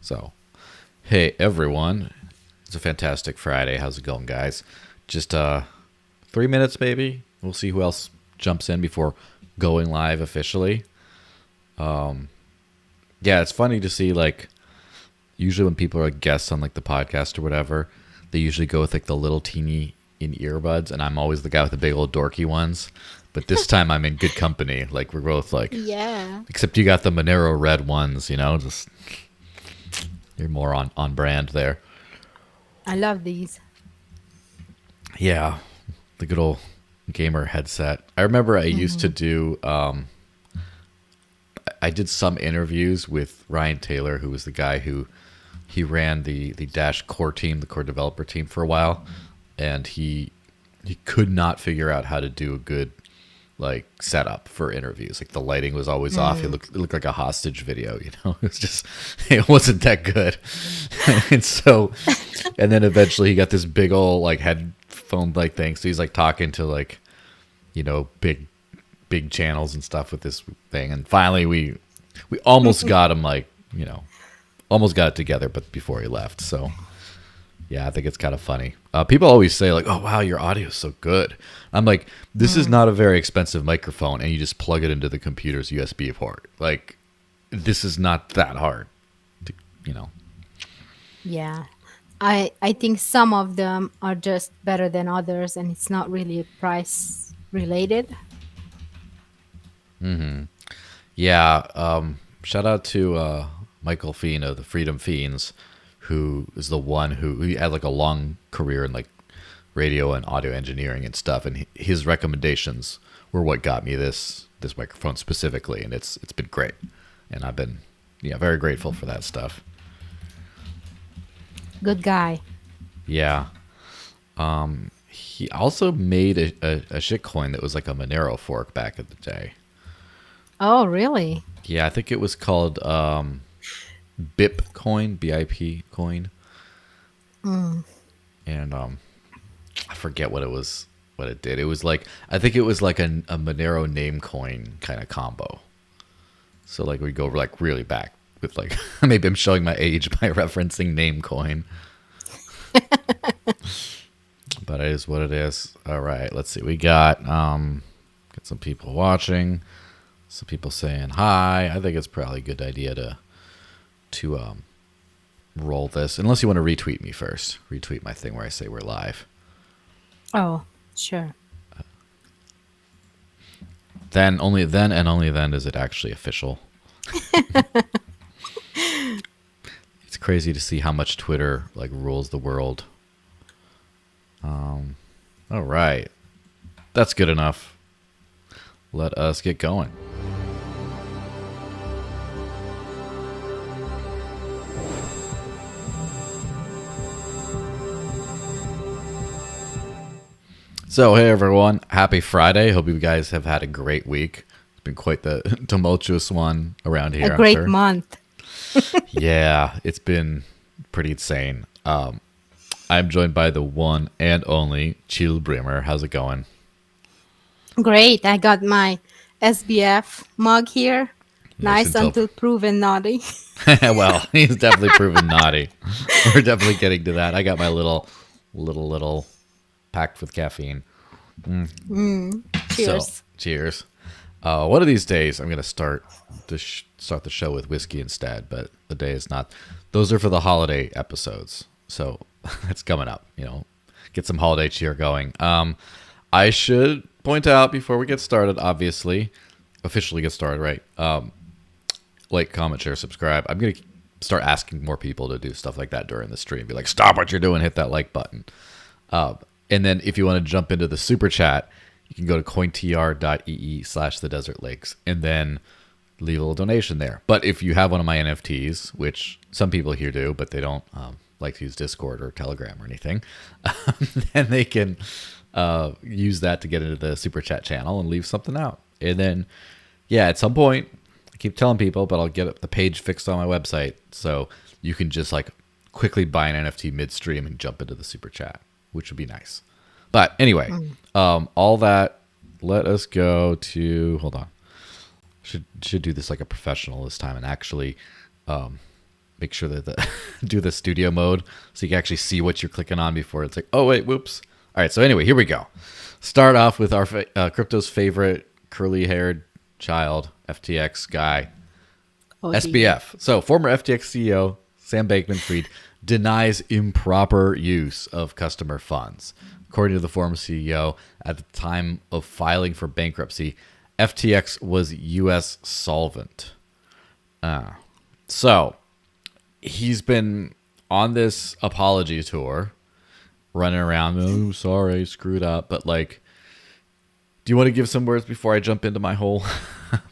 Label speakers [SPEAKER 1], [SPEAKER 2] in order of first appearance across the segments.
[SPEAKER 1] So, hey everyone, it's a fantastic Friday. How's it going, guys? Just 3 minutes, maybe. We'll see who else jumps in before going live officially. Yeah, it's funny to see like usually when people are guests on like the podcast or whatever, they usually go with like the little teeny in earbuds, and I'm always the guy with the big old dorky ones. But this time I'm in good company. Like we're both like,
[SPEAKER 2] Yeah.
[SPEAKER 1] except you got the Monero red ones, just you're more on brand there.
[SPEAKER 2] I love these.
[SPEAKER 1] Yeah, the good old gamer headset. I remember I used to do. I did some interviews with Ryan Taylor, who was the guy who he ran the Dash core team, the core developer team for a while, and he could not figure out how to do a good like setup for interviews. Like the lighting was always off. It looked like a hostage video, It was just it wasn't that good. and then eventually he got this big old like headphone like thing. So he's like talking to like big channels and stuff with this thing. And finally we almost got him like, almost got it together, but before he left. So yeah, I think it's kind of funny. People always say like, "Oh wow, your audio is so good." I'm like, this is not a very expensive microphone, and you just plug it into the computer's USB port. Like, this is not that hard,
[SPEAKER 2] Yeah. I think some of them are just better than others, and it's not really price related.
[SPEAKER 1] Yeah. Shout out to Michael Fiend of the Freedom Fiends, who is the one who he had like a long career in like radio and audio engineering and stuff, and his recommendations were what got me this microphone specifically, and it's been great, and I've been very grateful for that stuff.
[SPEAKER 2] Good guy.
[SPEAKER 1] Yeah. He also made a shitcoin that was like a Monero fork back in the day.
[SPEAKER 2] Oh, really?
[SPEAKER 1] Yeah, I think it was called BIP coin, BIP coin. And I forget what it did. It was like, I think it was like a Monero name coin kind of combo. So like we go like really back with like, maybe I'm showing my age by referencing name coin. But it is what it is. All right, let's see. We got some people watching, some people saying hi. I think it's probably a good idea to roll this, unless you want to retweet me first. Retweet my thing where I say we're live.
[SPEAKER 2] Oh, sure.
[SPEAKER 1] Then only then is it actually official. It's crazy to see how much Twitter like rules the world. All right, that's good enough. Let us get going. So, hey everyone, happy Friday. Hope you guys have had a great week. It's been quite the tumultuous one around here.
[SPEAKER 2] A great month.
[SPEAKER 1] Yeah, it's been pretty insane. I'm joined by the one and only Csilla Brimer. How's it going?
[SPEAKER 2] Great. I got my SBF mug here. Nice until proven naughty.
[SPEAKER 1] Well, he's definitely proven naughty. We're definitely getting to that. I got my little packed with caffeine.
[SPEAKER 2] Cheers.
[SPEAKER 1] So, cheers. One of these days, I'm going to start the show with whiskey instead, but the day is not. Those are for the holiday episodes, so that's coming up. Get some holiday cheer going. I should point out before we get started, officially get started, right? Like, comment, share, subscribe. I'm going to start asking more people to do stuff like that during the stream. Be like, stop what you're doing, hit that like button. And then if you want to jump into the super chat, you can go to cointr.ee/thedesertlakes and then leave a little donation there. But if you have one of my NFTs, which some people here do, but they don't like to use Discord or Telegram or anything, then they can use that to get into the super chat channel and leave something out. And then, yeah, at some point, I keep telling people, but I'll get the page fixed on my website so you can just like quickly buy an NFT midstream and jump into the super chat, which would be nice. But anyway, all that, let us go to, hold on. Should do this like a professional this time and actually make sure that do the studio mode so you can actually see what you're clicking on before it's like, oh wait, whoops. All right, so anyway, here we go. Start off with our crypto's favorite curly-haired child, FTX guy, SBF. So former FTX CEO Sam Bankman-Fried denies improper use of customer funds. According to the former CEO, at the time of filing for bankruptcy, FTX was U.S. solvent. So he's been on this apology tour, running around. Oh, sorry, screwed up. But like, do you want to give some words before I jump into my whole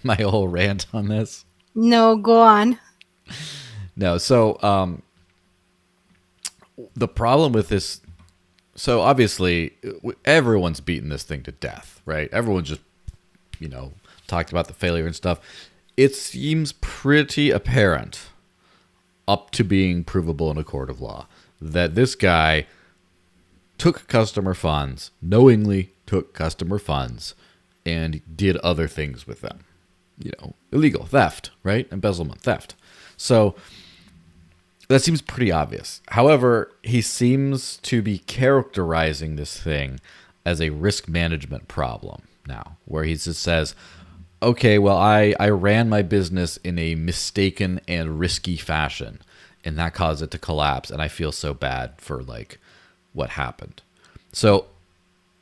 [SPEAKER 1] my whole rant on this?
[SPEAKER 2] No, go on.
[SPEAKER 1] No. So the problem with this. So obviously, everyone's beaten this thing to death, right? Everyone just, talked about the failure and stuff. It seems pretty apparent, up to being provable in a court of law, that this guy took customer funds, knowingly took customer funds, and did other things with them. Illegal theft, right? Embezzlement, theft. So that seems pretty obvious. However, he seems to be characterizing this thing as a risk management problem now, where he just says, okay, well, I ran my business in a mistaken and risky fashion, and that caused it to collapse, and I feel so bad for, what happened. So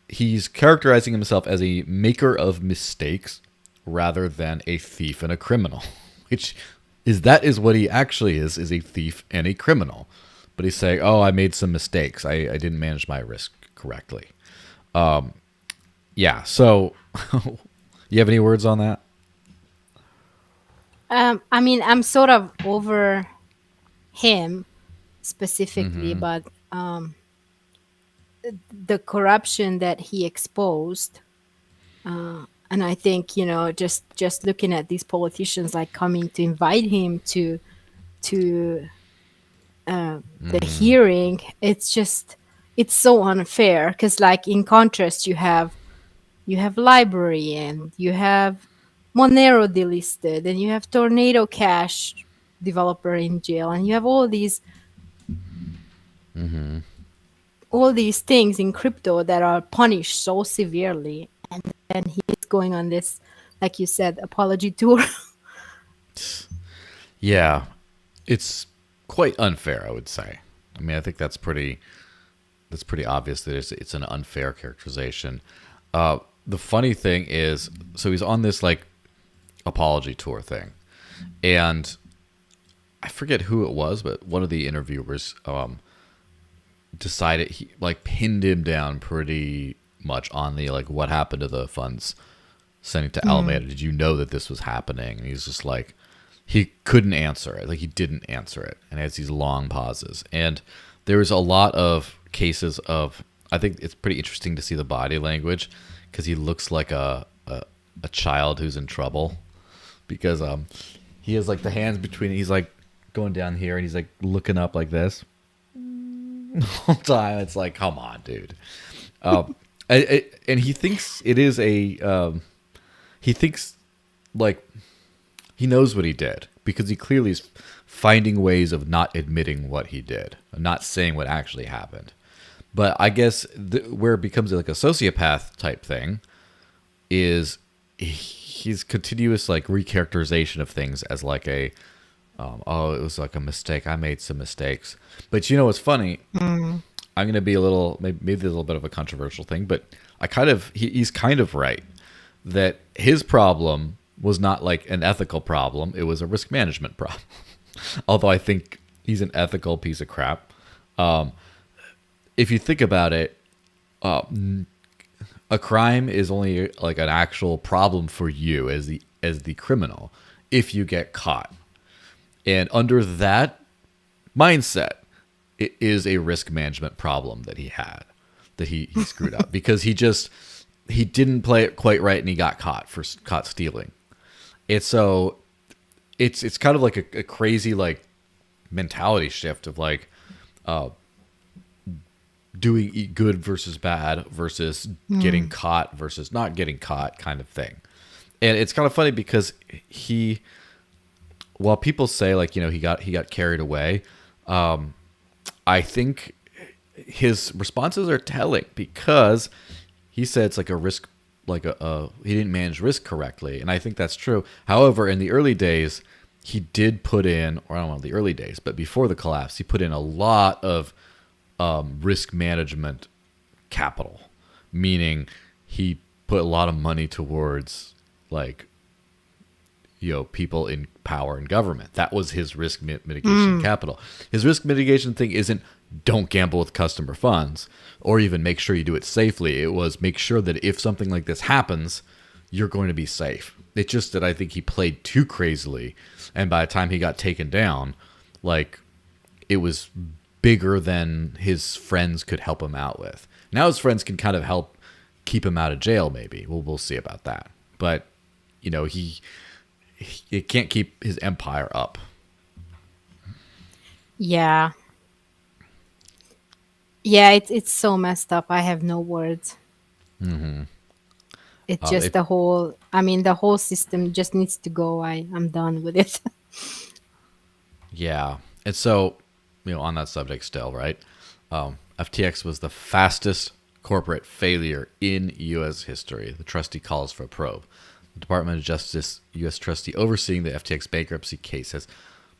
[SPEAKER 1] he's characterizing himself as a maker of mistakes rather than a thief and a criminal, which is what he actually is a thief and a criminal. But he's saying, oh, I made some mistakes. I didn't manage my risk correctly. Yeah, so you have any words on that?
[SPEAKER 2] I'm sort of over him specifically, but the corruption that he exposed, and I think just looking at these politicians coming to invite him to the hearing, it's so unfair because in contrast you have LBRY and you have Monero delisted and you have Tornado Cash developer in jail and you have all these things in crypto that are punished so severely, and then he's going on this, like you said, apology tour.
[SPEAKER 1] Yeah, it's quite unfair, I would say. I mean, I think that's pretty obvious that it's an unfair characterization. The funny thing is, so he's on this apology tour thing, and I forget who it was, but one of the interviewers decided he pinned him down pretty much on the what happened to the funds sending to Alameda. Did you know that this was happening? And he's just he couldn't answer it. He didn't answer it, and has these long pauses. And there was a lot of cases of, I think it's pretty interesting to see the body language, because he looks like a child who's in trouble, because he has the hands between, he's going down here and he's looking up like this the whole time. It's come on, dude. And he thinks it is he thinks he knows what he did, because he clearly is finding ways of not admitting what he did, not saying what actually happened. But I guess where it becomes a sociopath type thing is his continuous recharacterization of things as it was a mistake. I made some mistakes. But what's funny? I'm going to be a little, maybe there's a little bit of a controversial thing, but he's kind of right that his problem was not an ethical problem. It was a risk management problem. Although I think he's an ethical piece of crap. If you think about it, a crime is only an actual problem for you as the criminal if you get caught. And under that mindset, it is a risk management problem that he had, that he screwed up, because he didn't play it quite right and he got caught stealing. It's kind of a crazy mentality shift of doing good versus bad versus getting caught versus not getting caught kind of thing. And it's kind of funny because while people say like, he got carried away, I think his responses are telling, because he said it's like a risk, like he didn't manage risk correctly, and I think that's true. However, in the early days, he did put in, or I don't know the early days, but before the collapse, he put in a lot of risk management capital, meaning he put a lot of money towards like people in power and government. That was his risk mitigation capital. His risk mitigation thing isn't don't gamble with customer funds or even make sure you do it safely. It was make sure that if something like this happens, you're going to be safe. It's just that I think he played too crazily, and by the time he got taken down, like it was bigger than his friends could help him out with. Now his friends can kind of help keep him out of jail, maybe. We'll see about that. But he can't keep his empire up.
[SPEAKER 2] Yeah. Yeah, it's so messed up. I have no words. It's just the whole system just needs to go. I'm done with it.
[SPEAKER 1] Yeah. And so, on that subject still, right? FTX was the fastest corporate failure in U.S. history. The trustee calls for a probe. The Department of Justice U.S. trustee overseeing the FTX bankruptcy case has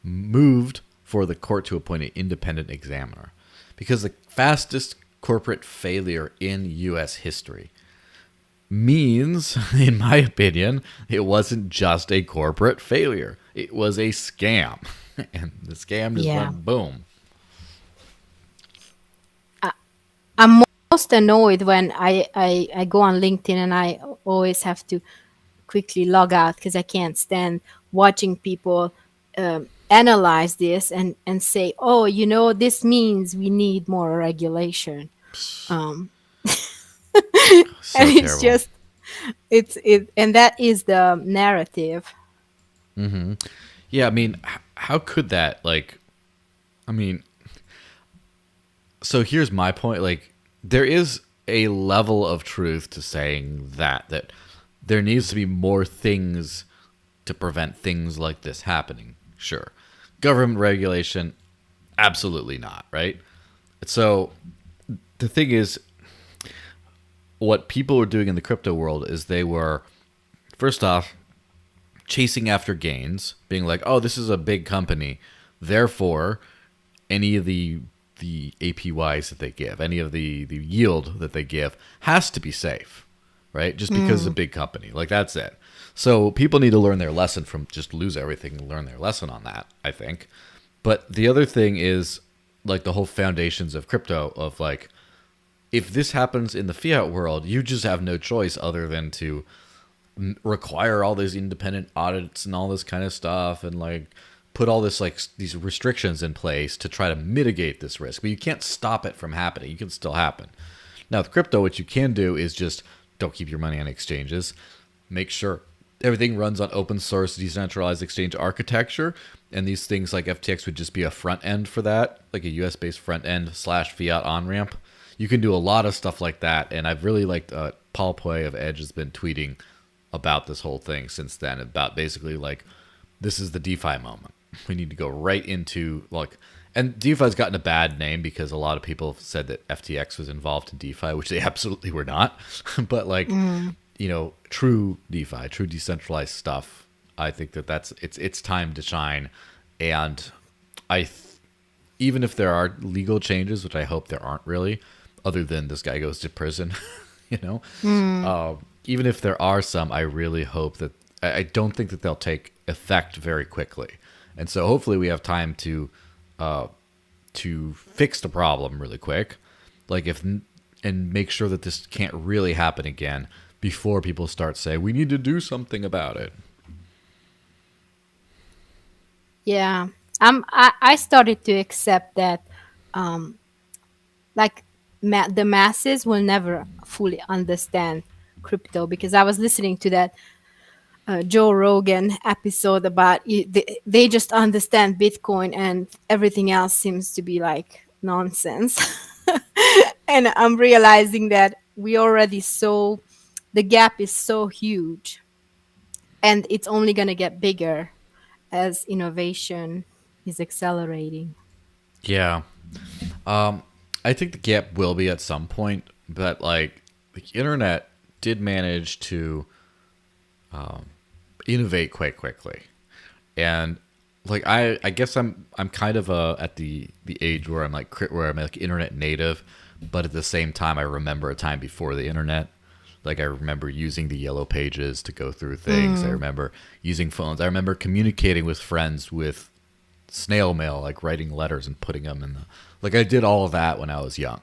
[SPEAKER 1] moved for the court to appoint an independent examiner, because the fastest corporate failure in U.S. history means, in my opinion, it wasn't just a corporate failure. It was a scam. And the scam just went boom.
[SPEAKER 2] I'm most annoyed when I go on LinkedIn and I always have to quickly log out because I can't stand watching people analyze this and say, oh, this means we need more regulation.
[SPEAKER 1] So
[SPEAKER 2] And it's
[SPEAKER 1] terrible.
[SPEAKER 2] just and that is the narrative.
[SPEAKER 1] Yeah, I mean, how could that, so here's my point. Like, there is a level of truth to saying that there needs to be more things to prevent things like this happening. Sure. Government regulation, absolutely not, right? So the thing is, what people were doing in the crypto world is they were, first off, chasing after gains, being like, oh, this is a big company, therefore any of the APYs that they give, any of the yield that they give has to be safe, right? Just because it's a big company. Like, that's it. So people need to learn their lesson from just lose everything and learn their lesson on that, I think. But the other thing is, like, the whole foundations of crypto of, like, if this happens in the fiat world, you just have no choice other than to require all these independent audits and all this kind of stuff, and like put all this, like, these restrictions in place to try to mitigate this risk. But you can't stop it from happening. It can still happen. Now with crypto, what you can do is just don't keep your money on exchanges. Make sure everything runs on open source decentralized exchange architecture, and these things like FTX would just be a front end for that, like a US based front end / fiat on ramp. You can do a lot of stuff like that, and I've really liked Paul Poy of Edge has been tweeting about this whole thing since then, about basically like, this is the DeFi moment. We need to go right into, like, and DeFi's gotten a bad name because a lot of people have said that FTX was involved in DeFi, which they absolutely were not. But like, true DeFi, true decentralized stuff, I think that's it's time to shine. And even if there are legal changes, which I hope there aren't really, other than this guy goes to prison, even if there are some, I really hope that, I don't think that they'll take effect very quickly. And so hopefully we have time to fix the problem really quick, like, and make sure that this can't really happen again before people start saying we need to do something about it.
[SPEAKER 2] Yeah. I started to accept that like the masses will never fully understand crypto, because I was listening to that Joe Rogan episode about they just understand Bitcoin and everything else seems to be like nonsense. And I'm realizing that the gap is so huge, and it's only going to get bigger. as innovation is accelerating.
[SPEAKER 1] Yeah. I think the gap will be at some point, but like the internet did manage to innovate quite quickly. And like I guess I'm kind of at the age where I'm like internet native, but at the same time I remember a time before the internet. Like I remember using the yellow pages to go through things. I remember using phones. I remember communicating with friends with snail mail, like writing letters and putting them in the, like I did all of that when I was young.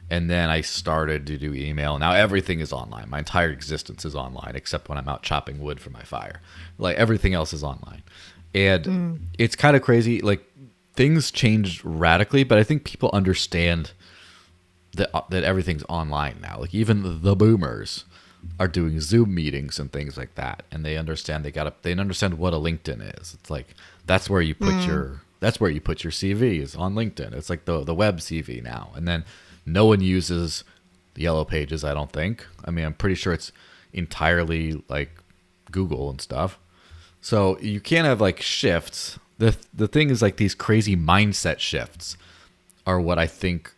[SPEAKER 1] And then I started to do email. Now everything is online. My entire existence is online, except when I'm out chopping wood for my fire. Like everything else is online. And it's kind of crazy. Like things changed radically, but I think people understand that everything's online now. Like even the boomers are doing Zoom meetings and things like that, and they understand they understand what a LinkedIn is. It's like that's where you put your CV is on LinkedIn. It's like the web CV now. And then no one uses the yellow pages, I don't think. I mean, I'm pretty sure it's entirely like Google and stuff. So you can't have like shifts. The thing is like these crazy mindset shifts are what I think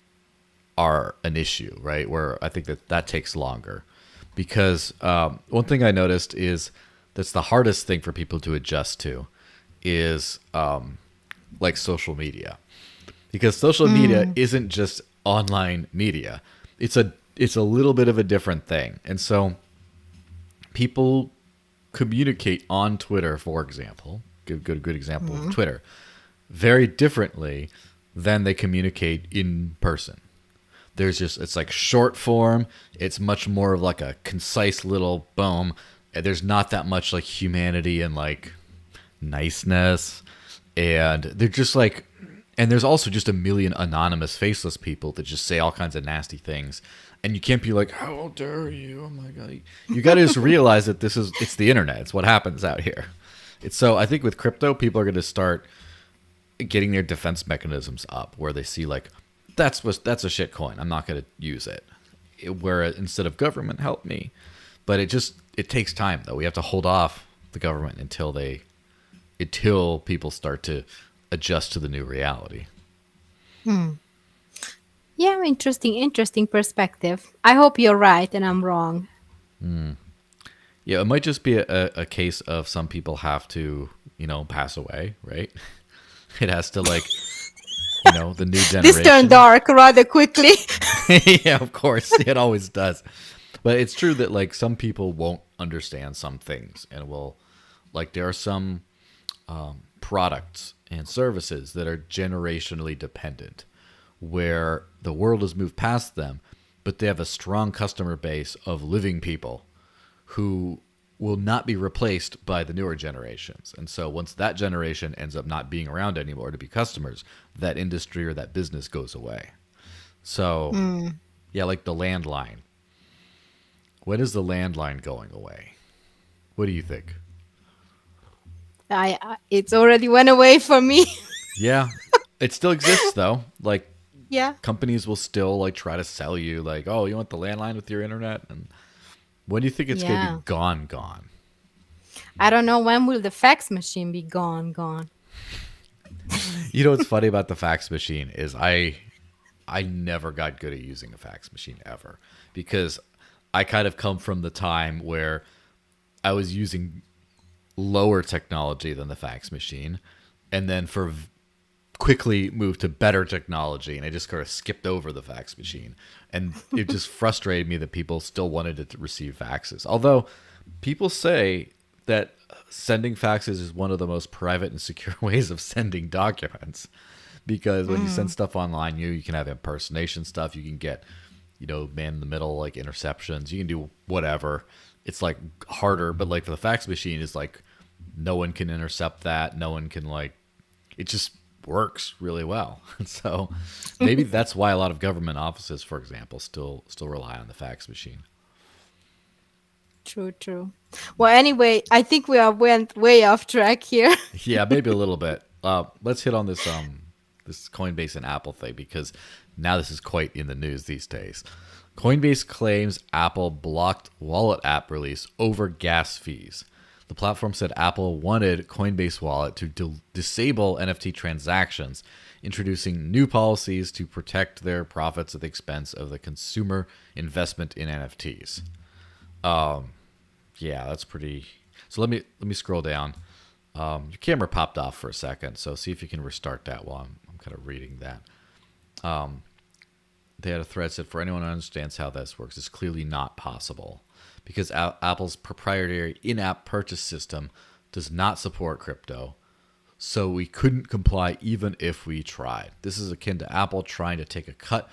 [SPEAKER 1] are an issue, right? Where I think that takes longer. Because one thing I noticed is that's the hardest thing for people to adjust to is like social media. Because social media isn't just online media. It's a little bit of a different thing. And so people communicate on Twitter, for example, good example of Twitter, very differently than they communicate in person. It's like short form. It's much more of like a concise little boom. There's not that much like humanity and like niceness. And they're just like, and there's also just a million anonymous faceless people that just say all kinds of nasty things. And you can't be like, how dare you? Oh my God. You got to just realize that it's the internet. It's what happens out here. So I think with crypto, people are going to start getting their defense mechanisms up where they see like, that's a shit coin. I'm not going to use it. Where instead of government, help me. But it takes time though. We have to hold off the government until people start to adjust to the new reality.
[SPEAKER 2] Yeah, interesting perspective. I hope you're right and I'm wrong.
[SPEAKER 1] Yeah, it might just be a case of some people have to, pass away, right? It has to like, the new generation.
[SPEAKER 2] This turned dark rather quickly.
[SPEAKER 1] Yeah, of course. It always does. But it's true that like some people won't understand some things and will like there are some products and services that are generationally dependent where the world has moved past them, but they have a strong customer base of living people who will not be replaced by the newer generations. And so once that generation ends up not being around anymore to be customers, that industry or that business goes away. So, yeah, like the landline. When is the landline going away? What do you think?
[SPEAKER 2] It's already went away from me.
[SPEAKER 1] Yeah, it still exists though. Like,
[SPEAKER 2] Yeah.
[SPEAKER 1] companies will still like try to sell you like, oh, you want the landline with your internet? And when do you think it's going to be gone?
[SPEAKER 2] I don't know, when will the fax machine be gone?
[SPEAKER 1] You know what's funny about the fax machine is I never got good at using a fax machine ever because I kind of come from the time where I was using lower technology than the fax machine and then quickly moved to better technology, and I just kind of skipped over the fax machine. And it just frustrated me that people still wanted to receive faxes. Although people say that sending faxes is one of the most private and secure ways of sending documents. Because when you send stuff online, you can have impersonation stuff. You can get, man in the middle, like interceptions. You can do whatever. It's like harder, but like for the fax machine, it's like no one can intercept that. No one can it just works really well. So maybe that's why a lot of government offices, for example, still rely on the fax machine.
[SPEAKER 2] True. Well, anyway, I think we went way off track here.
[SPEAKER 1] Yeah, maybe a little bit. Let's hit on this Coinbase and Apple thing because now this is quite in the news these days. Coinbase claims Apple blocked wallet app release over gas fees. The platform said Apple wanted Coinbase Wallet to disable NFT transactions, introducing new policies to protect their profits at the expense of the consumer investment in NFTs. Yeah, that's pretty. So let me scroll down. Your camera popped off for a second, so see if you can restart that while I'm kind of reading that. They had a thread said, for anyone who understands how this works, it's clearly not possible because Apple's proprietary in-app purchase system does not support crypto, so we couldn't comply even if we tried. This is akin to Apple trying to take a cut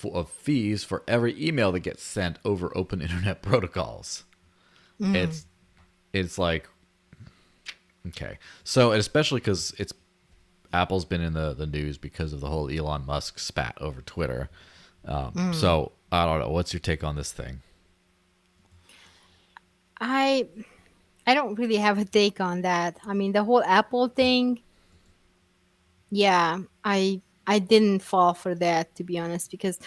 [SPEAKER 1] of fees for every email that gets sent over open internet protocols. It's like, okay. So, especially because Apple's been in the news because of the whole Elon Musk spat over Twitter. So I don't know. What's your take on this thing?
[SPEAKER 2] I don't really have a take on that. I mean, the whole Apple thing, yeah, I didn't fall for that, to be honest, because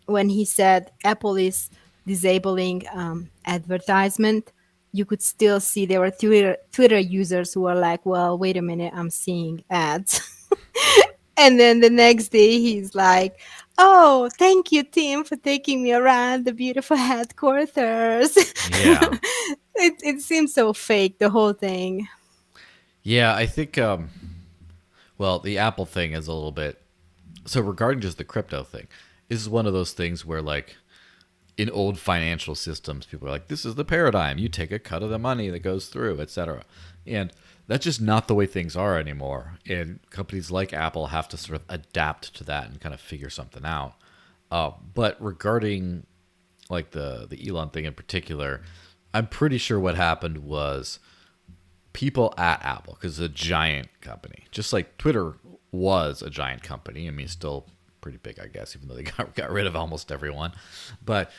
[SPEAKER 2] when he said Apple is disabling advertisement, you could still see there were Twitter users who were like, well, wait a minute, I'm seeing ads. And then the next day he's like, oh, thank you, Tim, for taking me around the beautiful headquarters.
[SPEAKER 1] Yeah.
[SPEAKER 2] It seems so fake, the whole thing.
[SPEAKER 1] Yeah, I think, well, the Apple thing is a little bit. So regarding just the crypto thing, this is one of those things where, like, in old financial systems, people are like, this is the paradigm. You take a cut of the money that goes through, etc. And that's just not the way things are anymore. And companies like Apple have to sort of adapt to that and kind of figure something out. But regarding like the Elon thing in particular, I'm pretty sure what happened was people at Apple, because it's a giant company, just like Twitter was a giant company. I mean, still pretty big, I guess, even though they got rid of almost everyone. But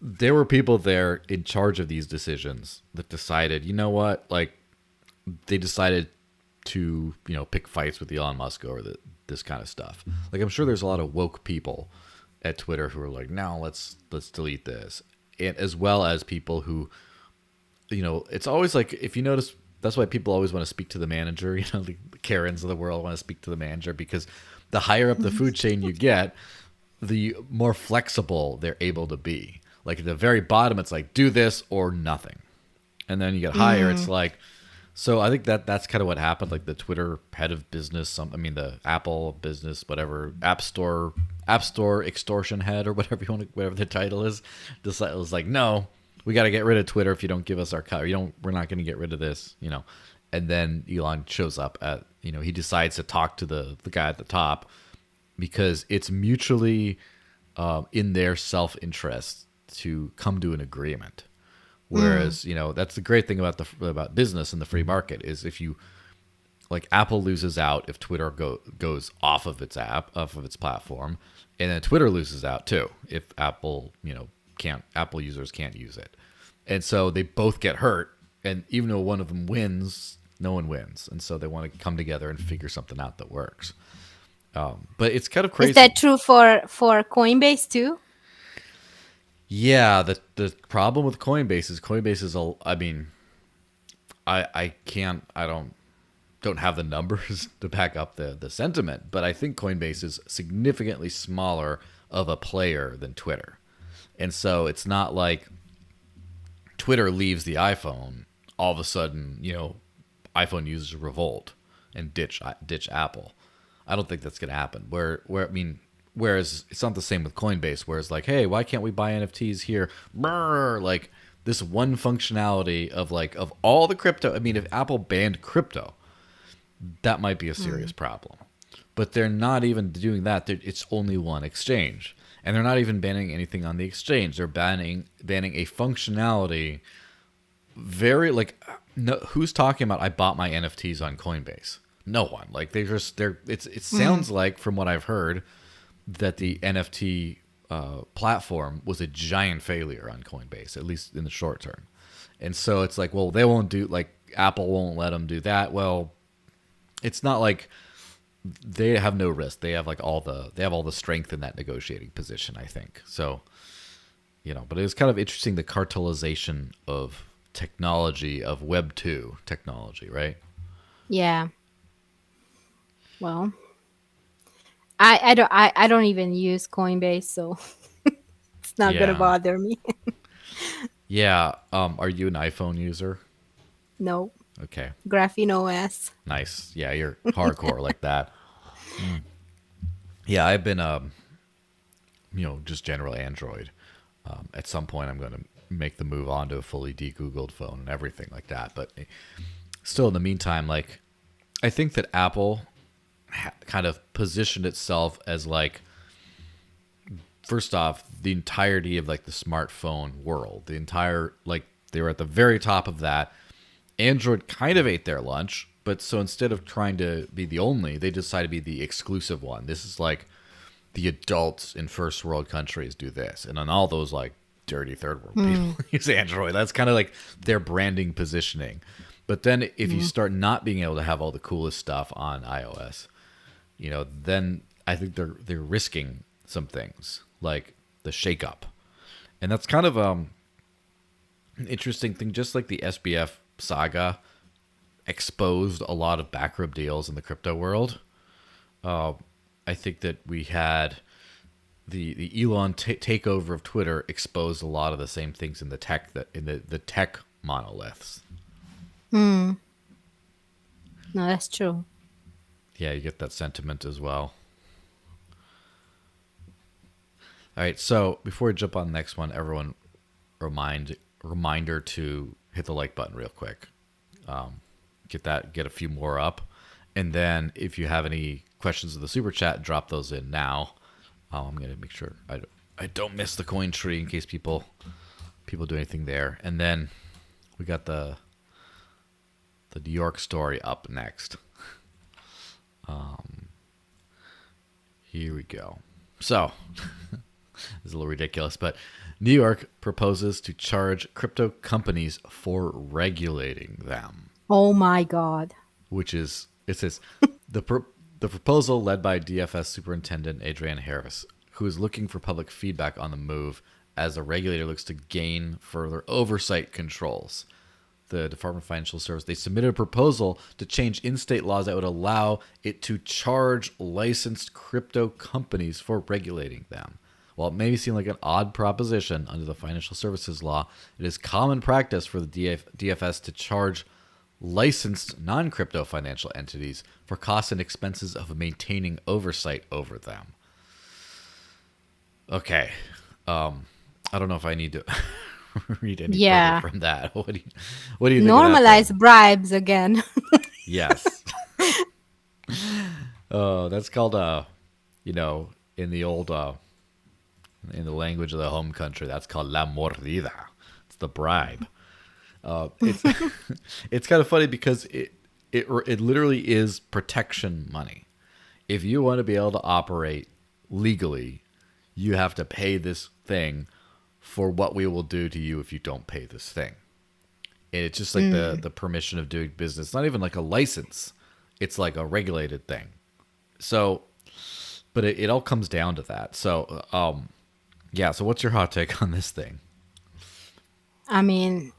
[SPEAKER 1] there were people there in charge of these decisions that decided, you know what, like, they decided to, you know, pick fights with Elon Musk over this kind of stuff. Like, I'm sure there's a lot of woke people at Twitter who are like, no, let's delete this. And as well as people who, you know, it's always like, if you notice, that's why people always want to speak to the manager. You know, the Karens of the world want to speak to the manager, because the higher up the food chain you get, the more flexible they're able to be. Like at the very bottom, it's like, do this or nothing. And then you get higher, it's like, so I think that's kind of what happened. Like the Twitter head of business, the Apple business, whatever, App Store extortion head or whatever the title is, was like, no, we got to get rid of Twitter if you don't give us our cut. We're not going to get rid of this, you know. And then Elon shows up at, you know, he decides to talk to the guy at the top because it's mutually in their self-interest to come to an agreement. Whereas, you know, that's the great thing about business and the free market is if you, like, Apple loses out if Twitter goes off of its platform, and then Twitter loses out too if Apple users can't use it. And so they both get hurt, and even though one of them wins, no one wins. And so they want to come together and figure something out that works. But it's kind of crazy.
[SPEAKER 2] Is that true for Coinbase too?
[SPEAKER 1] Yeah, the problem with Coinbase is I don't have the numbers to back up the sentiment, but I think Coinbase is significantly smaller of a player than Twitter. And so it's not like Twitter leaves the iPhone, all of a sudden, you know, iPhone users revolt and ditch Apple. I don't think that's going to happen. Whereas it's not the same with Coinbase, where it's like, hey, why can't we buy NFTs here? Brr, like this one functionality of all the crypto. I mean, if Apple banned crypto, that might be a serious problem. But they're not even doing that. It's only one exchange. And they're not even banning anything on the exchange. They're banning a functionality. Who's talking about I bought my NFTs on Coinbase? No one. Like it sounds like, from what I've heard, that the NFT platform was a giant failure on Coinbase, at least in the short term. And so it's like, well, they won't do, like, Apple won't let them do that. Well, it's not like they have no risk. They have all the strength in that negotiating position, I think. So, you know, but it was kind of interesting, the cartelization of technology of Web 2 technology, right?
[SPEAKER 2] Yeah. Well, I don't even use Coinbase, so it's not gonna
[SPEAKER 1] Yeah.
[SPEAKER 2] bother me.
[SPEAKER 1] Yeah. Are you an iPhone user?
[SPEAKER 2] No.
[SPEAKER 1] Okay.
[SPEAKER 2] Graphene OS.
[SPEAKER 1] Nice. Yeah, you're hardcore like that. Yeah, I've been just general Android. At some point, I'm going to make the move on to a fully de-Googled phone and everything like that. But still, in the meantime, like, I think that Apple kind of positioned itself as like, first off, the entirety of like the smartphone world. The entire, like, they were at the very top of that. Android kind of ate their lunch, but so instead of trying to be the only, they decided to be the exclusive one. This is like the adults in first world countries do this, and then all those like dirty third world people use Android. That's kind of like their branding positioning. But then if you start not being able to have all the coolest stuff on iOS, then I think they're risking some things like the shakeup, and that's kind of an interesting thing. Just like the SBF saga exposed a lot of backroom deals in the crypto world. I think that we had the Elon takeover of Twitter exposed a lot of the same things in the tech the tech monoliths.
[SPEAKER 2] No, that's true.
[SPEAKER 1] Yeah, you get that sentiment as well. All right, so before we jump on the next one, everyone, reminder to hit the like button real quick. Get a few more up, and then if you have any questions of the super chat, drop those in now. I'm gonna make sure I don't miss the coin tree in case people do anything there. And then we got the New York story up next. Here we go. So it's a little ridiculous, but New York proposes to charge crypto companies for regulating them.
[SPEAKER 2] Oh my God.
[SPEAKER 1] It says the proposal led by DFS Superintendent Adrienne Harris, who is looking for public feedback on the move as the regulator looks to gain further oversight controls. The Department of Financial Services, they submitted a proposal to change in-state laws that would allow it to charge licensed crypto companies for regulating them. While it may seem like an odd proposition under the financial services law, it is common practice for the DFS to charge licensed non-crypto financial entities for costs and expenses of maintaining oversight over them. Okay. I don't know if I need to read any further from that. What do you think?
[SPEAKER 2] Normalize bribes again.
[SPEAKER 1] Yes. That's called in the old in the language of the home country, that's called la mordida. It's the bribe. It's kind of funny because it literally is protection money. If you want to be able to operate legally, you have to pay this thing for what we will do to you if you don't pay this thing. And it's just like the permission of doing business. It's not even like a license. It's like a regulated thing. So, but it all comes down to that. So, yeah. So what's your hot take on this thing?
[SPEAKER 2] I mean,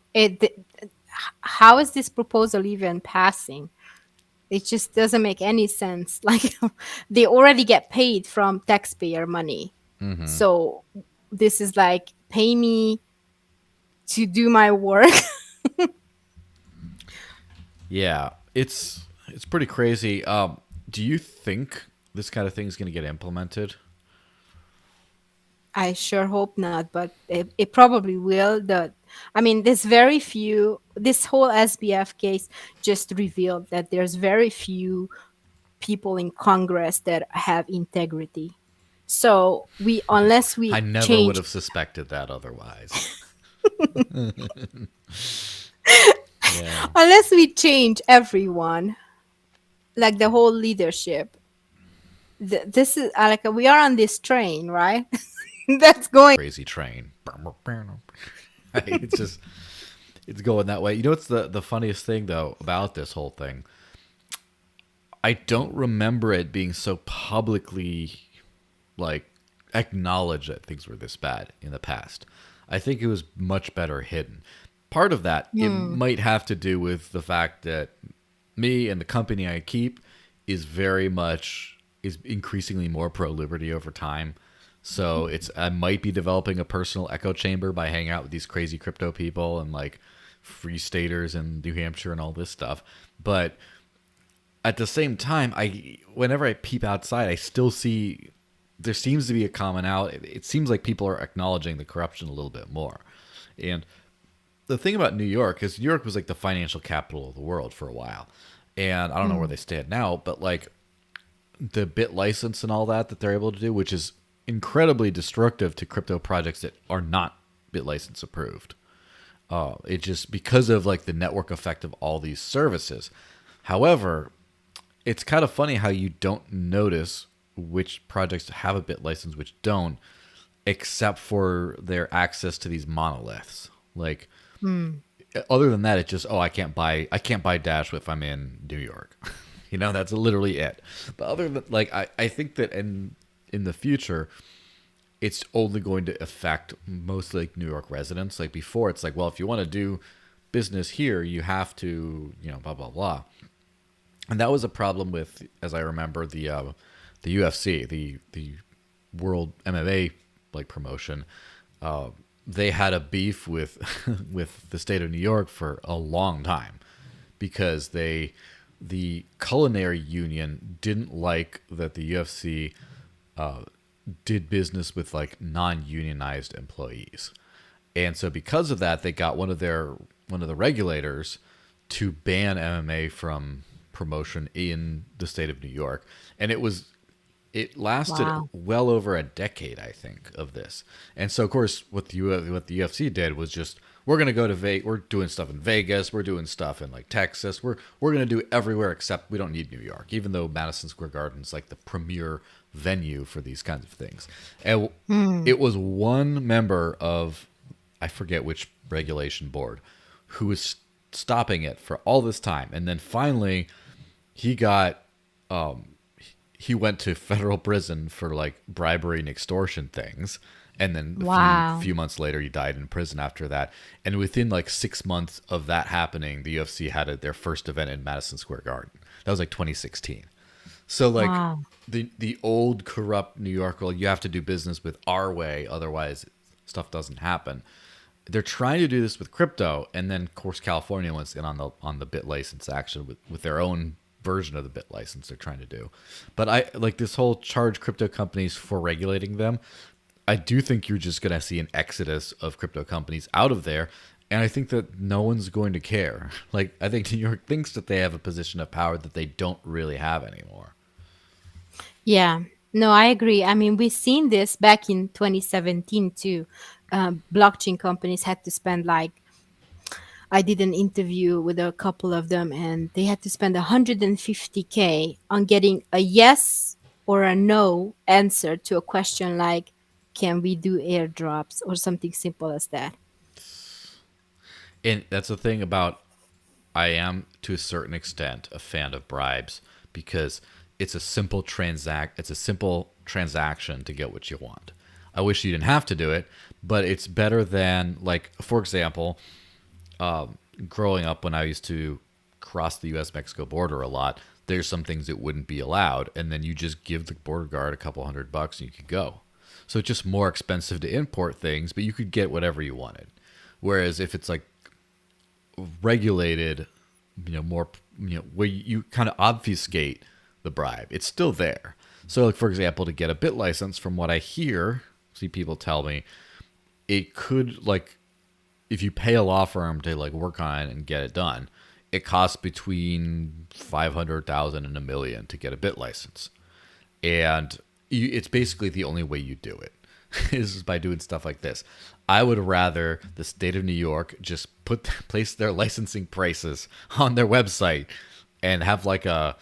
[SPEAKER 2] how is this proposal even passing? It just doesn't make any sense. Like, they already get paid from taxpayer money. Mm-hmm. So this is like, pay me to do my work.
[SPEAKER 1] Yeah, it's pretty crazy. Do you think this kind of thing is going to get implemented?
[SPEAKER 2] I sure hope not, but it probably will. There's very few. This whole SBF case just revealed that there's very few people in Congress that have integrity. So unless we
[SPEAKER 1] I never would have suspected that otherwise. Yeah.
[SPEAKER 2] Unless we change everyone, like the whole leadership. This is like we are on this train, right? That's going
[SPEAKER 1] crazy train. It's going that way. You know what's the funniest thing though about this whole thing? I don't remember it being so publicly like acknowledged that things were this bad in the past. I think it was much better hidden. part of that, it might have to do with the fact that me and the company I keep is increasingly more pro-liberty over time. So I might be developing a personal echo chamber by hanging out with these crazy crypto people and like free staters in New Hampshire and all this stuff. But at the same time, whenever I peep outside, I still see there seems to be a commonality. It seems like people are acknowledging the corruption a little bit more. And the thing about New York is New York was like the financial capital of the world for a while. And I don't know where they stand now, but like the bit license and all that they're able to do, which is incredibly destructive to crypto projects that are not bit license approved. It just because of like the network effect of all these services. However, it's kind of funny how you don't notice which projects have a bit license, which don't, except for their access to these monoliths. Like, other than that, it's just, I can't buy Dash if I'm in New York. That's literally it. But other than like, I think that in the future, it's only going to affect mostly like New York residents. Like before, it's like, well, if you want to do business here, you have to, blah blah blah. And that was a problem with, as I remember, the UFC, the World MMA like promotion. They had a beef with with the state of New York for a long time because the culinary union didn't like that the UFC did business with like non-unionized employees. And so because of that, they got one of the regulators to ban MMA from promotion in the state of New York. And it lasted well over a decade, I think, of this. And so, of course, what the UFC did was just, we're going to go to Vegas. We're doing stuff in Vegas. We're doing stuff in like Texas. We're going to do everywhere except we don't need New York, even though Madison Square Garden is like the premier venue for these kinds of things. And it was one member of, I forget which regulation board, who was stopping it for all this time. And then finally, he got... he went to federal prison for like bribery and extortion things. And then a few months later, he died in prison after that. And within like 6 months of that happening, the UFC had their first event in Madison Square Garden. That was like 2016. So like the old corrupt New York, well, you have to do business with our way, otherwise stuff doesn't happen. They're trying to do this with crypto. And then of course, California wants in on the bit license action with their own version of the bit license they're trying to do. But I like this whole charge crypto companies for regulating them. I do think you're just going to see an exodus of crypto companies out of there. And I think that no one's going to care. Like, I think New York thinks that they have a position of power that they don't really have anymore.
[SPEAKER 2] Yeah, no, I agree. I mean, we've seen this back in 2017 too. Blockchain companies had to spend like, I did an interview with a couple of them and they had to spend 150K on getting a yes or a no answer to a question like, can we do airdrops or something simple as that?
[SPEAKER 1] And that's the thing about, I am to a certain extent a fan of bribes because it's a simple transaction to get what you want. I wish you didn't have to do it, but it's better than, like, for example, growing up when I used to cross the U.S.-Mexico border a lot, there's some things that wouldn't be allowed, and then you just give the border guard a couple $100 and you could go. So it's just more expensive to import things, but you could get whatever you wanted. Whereas if it's like regulated, more, where you kind of obfuscate the bribe, it's still there. So like, for example, to get a bit license, from what I see people tell me, it could, like, if you pay a law firm to like work on it and get it done, it costs between $500,000 and $1 million to get a bit license. And it's basically the only way you do it is by doing stuff like this. I would rather the state of New York just place their licensing prices on their website and have like a,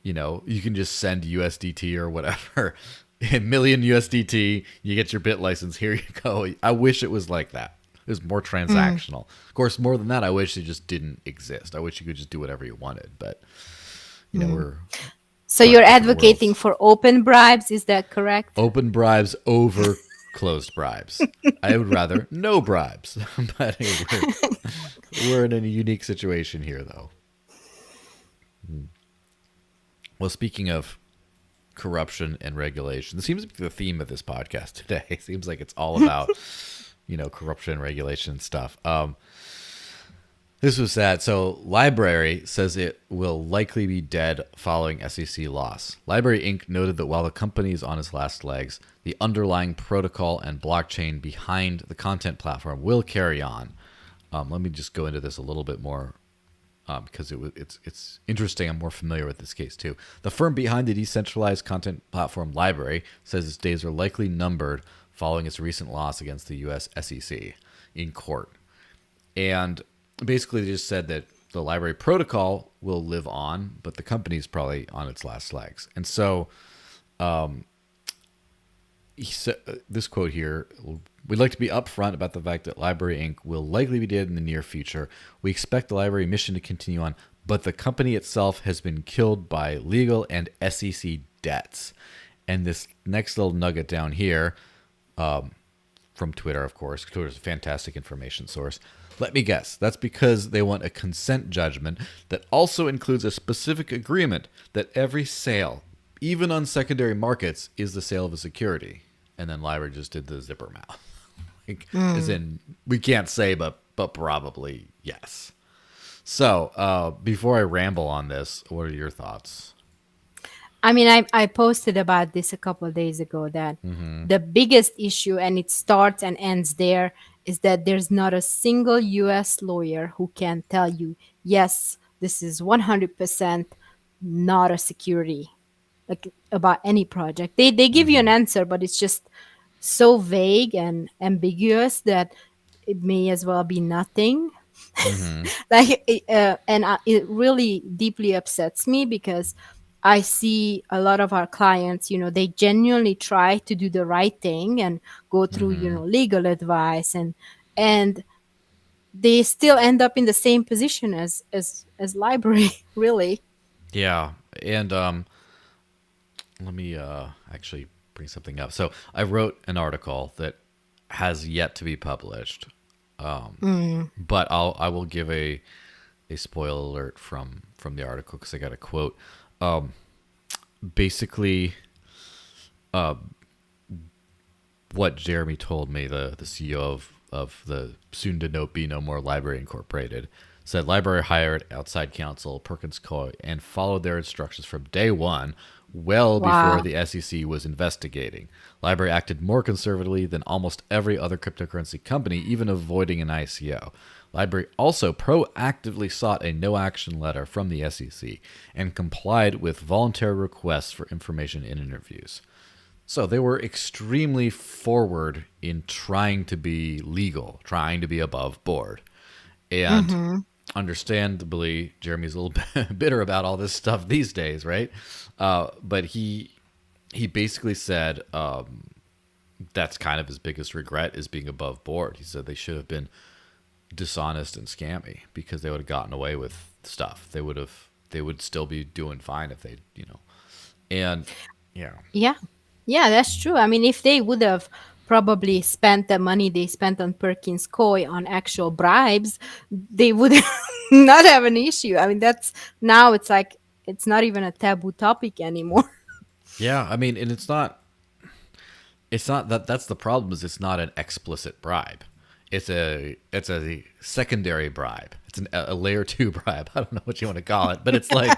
[SPEAKER 1] you can just send USDT or whatever, $1 million USDT, you get your bit license, here you go. I wish it was like that. It was more transactional. Of course, more than that, I wish it just didn't exist. I wish you could just do whatever you wanted, but we're...
[SPEAKER 2] So you're advocating for open bribes, is that correct?
[SPEAKER 1] Open bribes over closed bribes. I would rather no bribes. But hey, we're in a unique situation here, though. Well, speaking of corruption and regulation, this seems to be the theme of this podcast today. It seems like it's all about, corruption and regulation stuff. This was sad. So LBRY says it will likely be dead following SEC loss. LBRY Inc. noted that while the company is on its last legs, the underlying protocol and blockchain behind the content platform will carry on. Let me just go into this a little bit more because it's interesting. I'm more familiar with this case too. The firm behind the decentralized content platform LBRY says its days are likely numbered following its recent loss against the U.S. SEC in court. And basically, they just said that the LBRY protocol will live on, but the company is probably on its last legs. And so, he said this quote here: "We'd like to be upfront about the fact that LBRY Inc. will likely be dead in the near future. We expect the LBRY mission to continue on, but the company itself has been killed by legal and SEC debts." And this next little nugget down here, from Twitter, of course. Twitter is a fantastic information source. Let me guess. That's because they want a consent judgment that also includes a specific agreement that every sale, even on secondary markets, is the sale of a security. And then LBRY just did the zipper mouth. As in, we can't say, but probably yes. So before I ramble on this, what are your thoughts?
[SPEAKER 2] I mean, I posted about this a couple of days ago that the biggest issue, and it starts and ends there, is that there's not a single US lawyer who can tell you, yes, this is 100% not a security, like about any project. They give you an answer, but it's just so vague and ambiguous that it may as well be nothing. It really deeply upsets me because I see a lot of our clients, they genuinely try to do the right thing and go through, legal advice and they still end up in the same position as LBRY, really.
[SPEAKER 1] Yeah. And let me actually bring something up. So I wrote an article that has yet to be published. But I will give a spoiler alert from the article because I got a quote. Basically, what Jeremy told me, the CEO of the soon to be no more LBRY Incorporated, said LBRY hired outside counsel Perkins Coie and followed their instructions from day one, before the SEC was investigating. LBRY acted more conservatively than almost every other cryptocurrency company, even avoiding an ICO. LBRY also proactively sought a no-action letter from the SEC and complied with voluntary requests for information in interviews. So they were extremely forward in trying to be legal, trying to be above board. And understandably, Jeremy's a little bit bitter about all this stuff these days, right? But he basically said that's kind of his biggest regret is being above board. He said they should have been dishonest and scammy because they would have gotten away with stuff. They would still be doing fine if they, and
[SPEAKER 2] yeah, that's true. I mean, if they would have probably spent the money they spent on Perkins Coie on actual bribes, they would not have an issue. I mean, now it's like it's not even a taboo topic anymore.
[SPEAKER 1] Yeah, I mean, and it's not that's the problem, is it's not an explicit bribe. It's a secondary bribe. It's a layer 2 bribe. I don't know what you want to call it, but it's like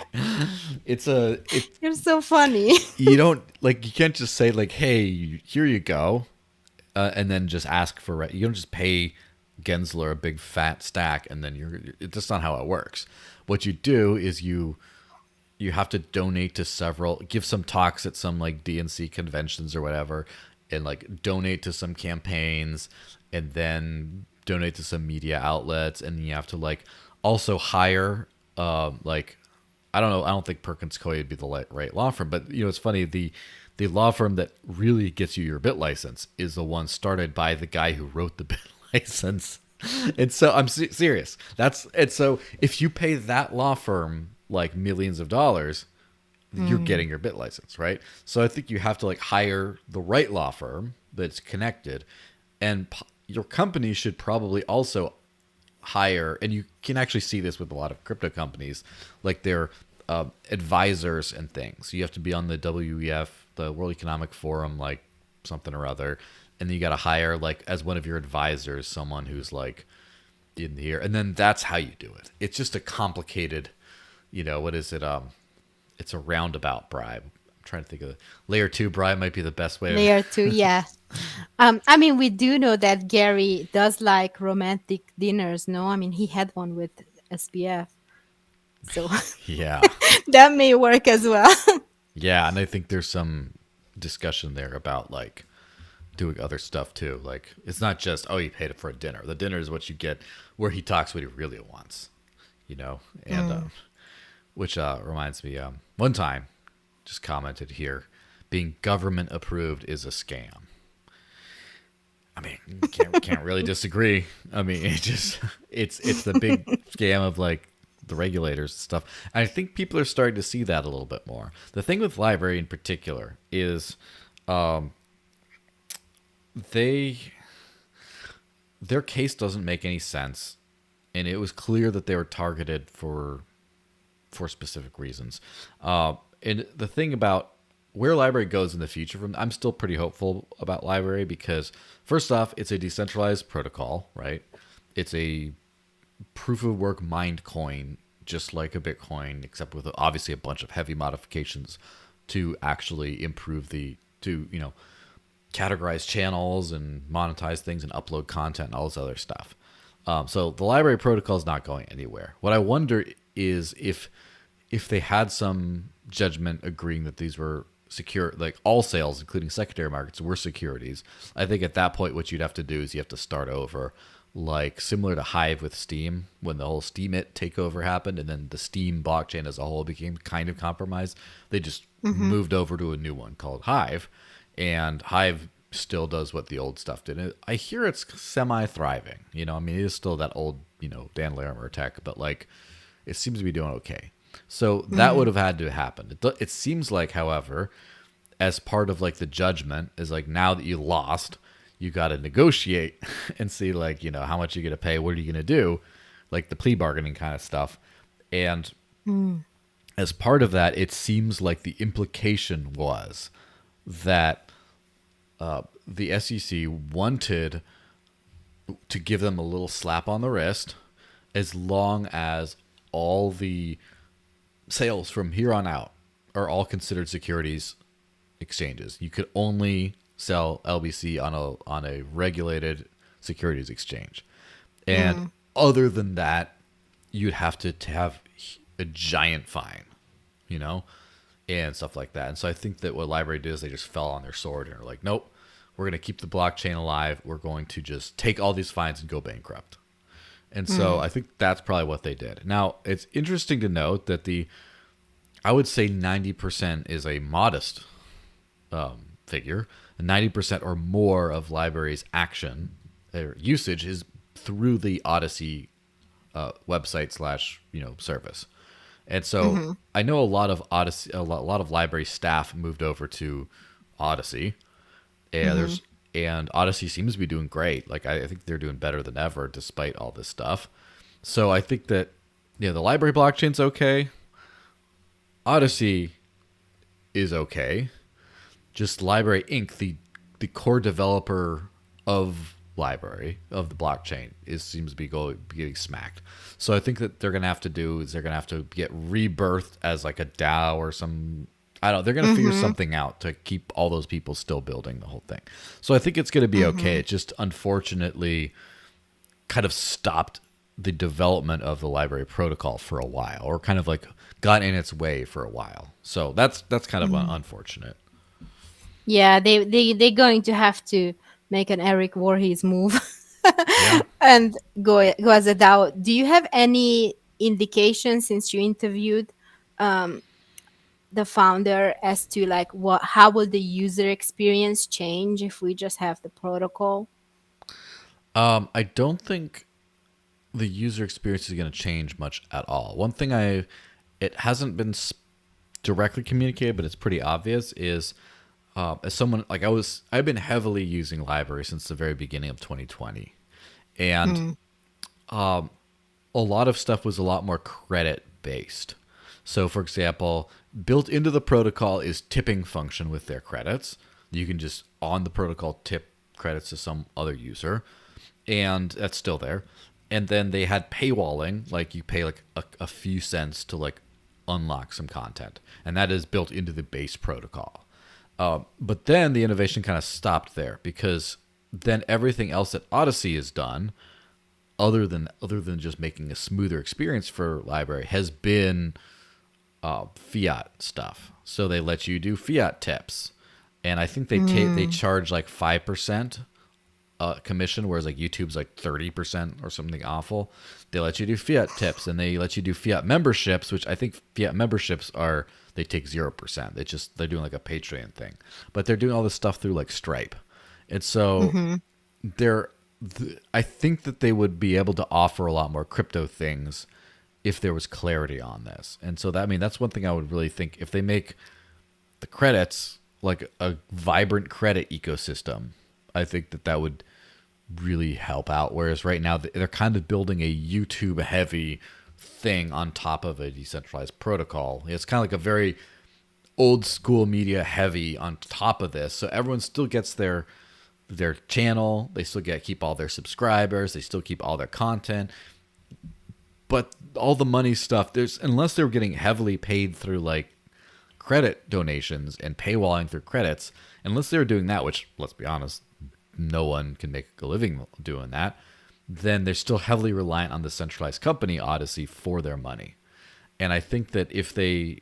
[SPEAKER 2] You're so funny.
[SPEAKER 1] You can't just say like, hey, here you go, and then just ask for you don't just pay Gensler a big fat stack and then that's not how it works. What you do is you have to donate to give some talks at some like DNC conventions or whatever, and like donate to some campaigns, and then donate to some media outlets, and you have to like also hire I don't think Perkins Coie would be the right law firm, but it's funny, the law firm that really gets you your bit license is the one started by the guy who wrote the bit license. And so I'm serious. So if you pay that law firm like millions of dollars, you're getting your bit license, right? So I think you have to like hire the right law firm that's connected, and your company should probably also hire, and you can actually see this with a lot of crypto companies, like their advisors and things. You have to be on the WEF, the World Economic Forum, like something or other, and then you got to hire like as one of your advisors someone who's like in here, and then that's how you do it. It's just a complicated, what is it? It's a roundabout bribe. I'm trying to think of it. Layer 2 bribe might be the best way.
[SPEAKER 2] Layer 2, yeah. I mean, we do know that Gary does like romantic dinners, no? I mean, he had one with SBF. So
[SPEAKER 1] Yeah.
[SPEAKER 2] that may work as well.
[SPEAKER 1] Yeah, and I think there's some discussion there about like doing other stuff too. Like it's not just, oh, you paid it for a dinner. The dinner is what you get where he talks what he really wants, and which reminds me, one time just commented here, being government approved is a scam. I mean, can't really disagree. I mean, it's the big scam of like the regulators and stuff. And I think people are starting to see that a little bit more. The thing with LBRY in particular is their case doesn't make any sense, and it was clear that they were targeted for specific reasons. And the thing about where LBRY goes in the future, I'm still pretty hopeful about LBRY because first off, it's a decentralized protocol, right? It's a proof of work mined coin, just like a Bitcoin, except with obviously a bunch of heavy modifications to actually improve categorize channels and monetize things and upload content and all this other stuff. So the LBRY protocol is not going anywhere. What I wonder is if they had some judgment agreeing that these were secure, like all sales, including secondary markets, were securities. I think at that point, what you'd have to do is you have to start over, like similar to Hive with Steam, when the whole Steemit takeover happened, and then the Steam blockchain as a whole became kind of compromised. They just moved over to a new one called Hive, and Hive still does what the old stuff did. I hear it's semi-thriving. I mean, it is still that old, Dan Larimer tech, but like, it seems to be doing okay. So that would have had to happen. It seems like, however, as part of like the judgment is like, now that you lost, you got to negotiate and see like, how much you're going to pay. What are you going to do? Like the plea bargaining kind of stuff. And as part of that, it seems like the implication was that the SEC wanted to give them a little slap on the wrist as long as all the sales from here on out are all considered securities exchanges. You could only sell LBC on a regulated securities exchange. And other than that, you'd have to have a giant fine, and stuff like that. And so I think that what LBRY did is they just fell on their sword and are like, nope, we're going to keep the blockchain alive. We're going to just take all these fines and go bankrupt. And so I think that's probably what they did. Now, it's interesting to note that I would say 90% is a modest figure. 90% or more of LBRY's action or usage is through the Odyssey website / service. And so I know a lot of LBRY staff moved over to Odyssey, and and Odyssey seems to be doing great. Like I think they're doing better than ever despite all this stuff. So I think that the LBRY blockchain's okay. Odyssey is okay. Just LBRY Inc., the core developer of LBRY, of the blockchain, seems to be getting smacked. So I think that they're gonna have to get rebirthed as like a DAO or some. I don't know. They're gonna figure something out to keep all those people still building the whole thing. So I think it's gonna be okay. It just unfortunately kind of stopped the development of the LBRY protocol for a while, or kind of like got in its way for a while. So that's kind of unfortunate.
[SPEAKER 2] Yeah, they're going to have to make an Eric Voorhees move
[SPEAKER 1] Yeah.
[SPEAKER 2] and go as a DAO. Do you have any indication, since you interviewed the founder, as to like how will the user experience change if we just have the protocol?
[SPEAKER 1] I don't think the user experience is going to change much at all. One thing it hasn't been directly communicated, but it's pretty obvious, is as someone like I've been heavily using LBRY since the very beginning of 2020, and a lot of stuff was a lot more credit based. So, for example, built into the protocol is tipping function with their credits. You can just on the protocol tip credits to some other user, and that's still there. And then they had paywalling, like you pay like a few cents to like unlock some content, and that is built into the base protocol. But then the innovation kind of stopped there because then everything else that Odyssey has done, other than just making a smoother experience for LBRY, has been fiat stuff. So they let you do fiat tips, and I think they charge like 5% commission, whereas like YouTube's like 30% or something awful. They let you do fiat tips, and they let you do fiat memberships, which I think fiat memberships they take 0%. They're doing like a Patreon thing, but they're doing all this stuff through like Stripe, and so I think that they would be able to offer a lot more crypto things if there was clarity on this. And so that's one thing I would really think, if they make the credits like a vibrant credit ecosystem, I think that would really help out. Whereas right now they're kind of building a YouTube heavy thing on top of a decentralized protocol. It's kind of like a very old school media heavy on top of this. So everyone still gets their channel. They still keep all their subscribers. They still keep all their content. But all the money stuff, unless they were getting heavily paid through like credit donations and paywalling through credits, unless they were doing that, which let's be honest, no one can make a living doing that, then they're still heavily reliant on the centralized company Odyssey for their money. And I think that LBRY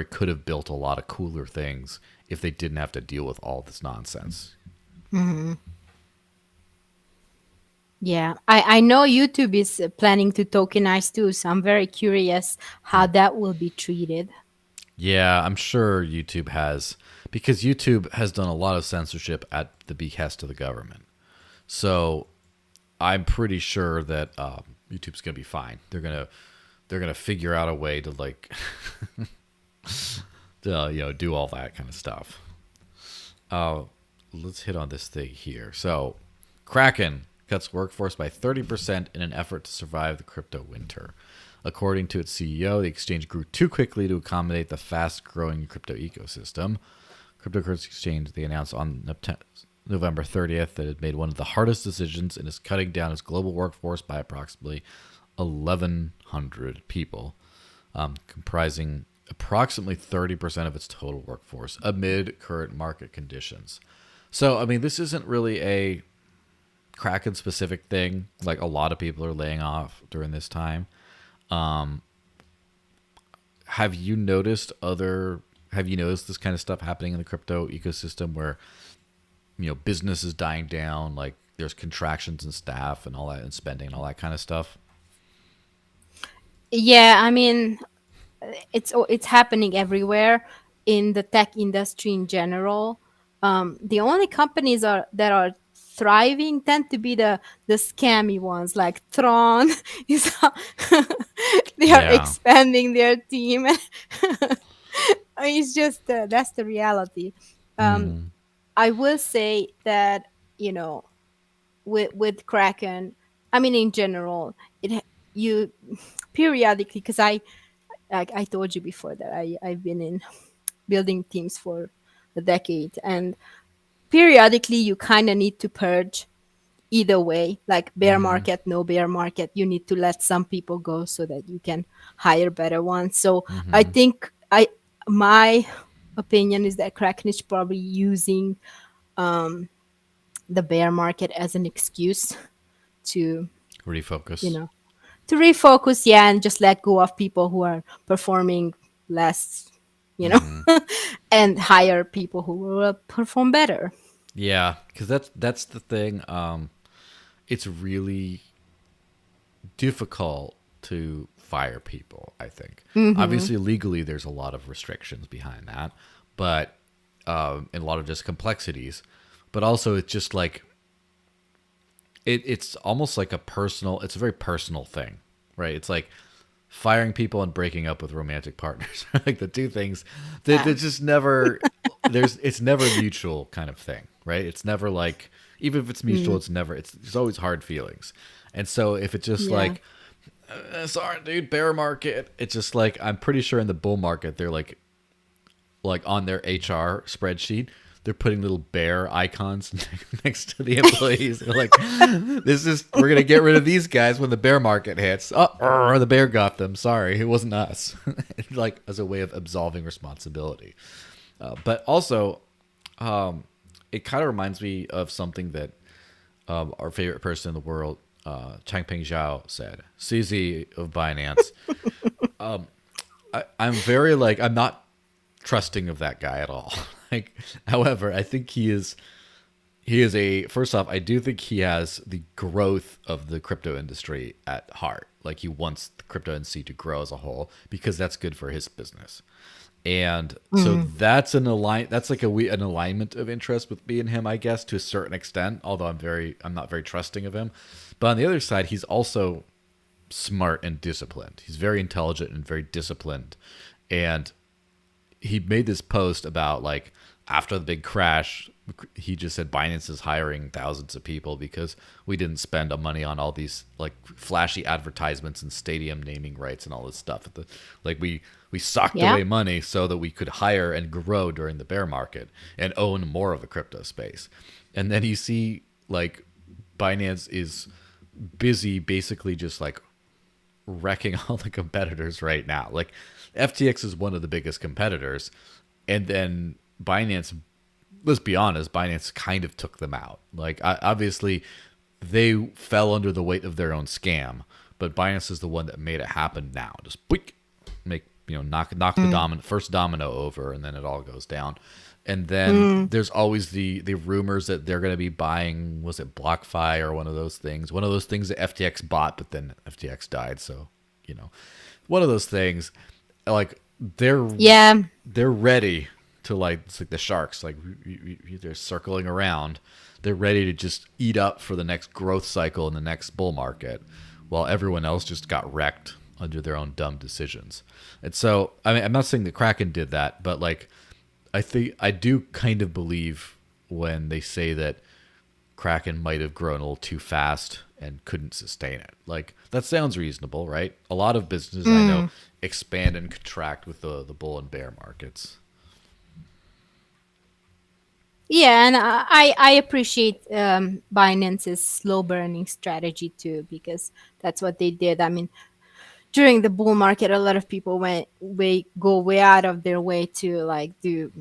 [SPEAKER 1] could have built a lot of cooler things if they didn't have to deal with all this nonsense.
[SPEAKER 2] Yeah, I know YouTube is planning to tokenize too, so I'm very curious how that will be treated.
[SPEAKER 1] Yeah, I'm sure YouTube has, because YouTube has done a lot of censorship at the behest of the government. So I'm pretty sure that YouTube's gonna be fine. They're gonna figure out a way to like to, do all that kind of stuff. Let's hit on this thing here. So Kraken cuts workforce by 30% in an effort to survive the crypto winter. According to its CEO, the exchange grew too quickly to accommodate the fast-growing crypto ecosystem. Cryptocurrency exchange, they announced on November 30th that it made one of the hardest decisions and is cutting down its global workforce by approximately 1,100 people, comprising approximately 30% of its total workforce amid current market conditions. So, this isn't really a Kraken-specific thing. Like, a lot of people are laying off during this time. Have you noticed this kind of stuff happening in the crypto ecosystem where, business is dying down, like there's contractions in staff and all that, and spending and all that kind of stuff?
[SPEAKER 2] Yeah, it's happening everywhere in the tech industry in general. The only companies that are thriving tend to be the scammy ones, like Tron is they are
[SPEAKER 1] Yeah.
[SPEAKER 2] expanding their team. It's just that's the reality. I will say that with Kraken, in general, you periodically, because I told you before that I've been in building teams for a decade, and periodically you kind of need to purge either way, like bear market, no bear market. You need to let some people go so that you can hire better ones. So I think my opinion is that Kraken is probably using the bear market as an excuse to
[SPEAKER 1] Refocus.
[SPEAKER 2] Yeah, and just let go of people who are performing less, and hire people who will perform better.
[SPEAKER 1] Yeah, because that's the thing. It's really difficult to fire people, I think. Obviously, legally, there's a lot of restrictions behind that, but and a lot of just complexities. But also, it's just like it's almost like it's a very personal thing, right? It's like firing people and breaking up with romantic partners. Like the two things that just never it's never mutual kind of thing, right? It's never like, even if it's mutual, it's always hard feelings. And so if it's just like, sorry dude, bear market, it's just like, I'm pretty sure in the bull market they're like on their HR spreadsheet, they're putting little bear icons next to the employees. They're like, we're going to get rid of these guys when the bear market hits. Oh, the bear got them. Sorry, it wasn't us. Like, as a way of absolving responsibility. But also, it kind of reminds me of something that our favorite person in the world, Changpeng Zhao, said. CZ of Binance. I'm not trusting of that guy at all. Like, however, I think he is first off, I do think he has the growth of the crypto industry at heart. Like, he wants the crypto industry to grow as a whole because that's good for his business. And so that's an alignment of interest with me and him, I guess, to a certain extent, although I'm not very trusting of him. But on the other side, he's also smart and disciplined. He's very intelligent and very disciplined. And he made this post about, like, after the big crash, he just said Binance is hiring thousands of people because we didn't spend money on all these like flashy advertisements and stadium naming rights and all this stuff. Like we socked away money so that we could hire and grow during the bear market and own more of the crypto space. And then you see like Binance is busy basically just like wrecking all the competitors right now. Like FTX is one of the biggest competitors, and then Binance, let's be honest, Binance kind of took them out. Like, obviously, they fell under the weight of their own scam, but Binance is the one that made it happen now. Just knock the first domino over, and then it all goes down. And then there's always the rumors that they're going to be buying, was it BlockFi or one of those things that FTX bought, but then FTX died. So, one of those things, like they're ready to, like, it's like the sharks, like they're circling around. They're ready to just eat up for the next growth cycle in the next bull market, while everyone else just got wrecked under their own dumb decisions. And so, I mean, I'm not saying that Kraken did that, but like, I do kind of believe when they say that Kraken might have grown a little too fast and couldn't sustain it. Like, that sounds reasonable, right? A lot of businesses I know expand and contract with the bull and bear markets.
[SPEAKER 2] Yeah, and I appreciate Binance's slow burning strategy too, because that's what they did. I mean, during the bull market, a lot of people go way out of their way to like do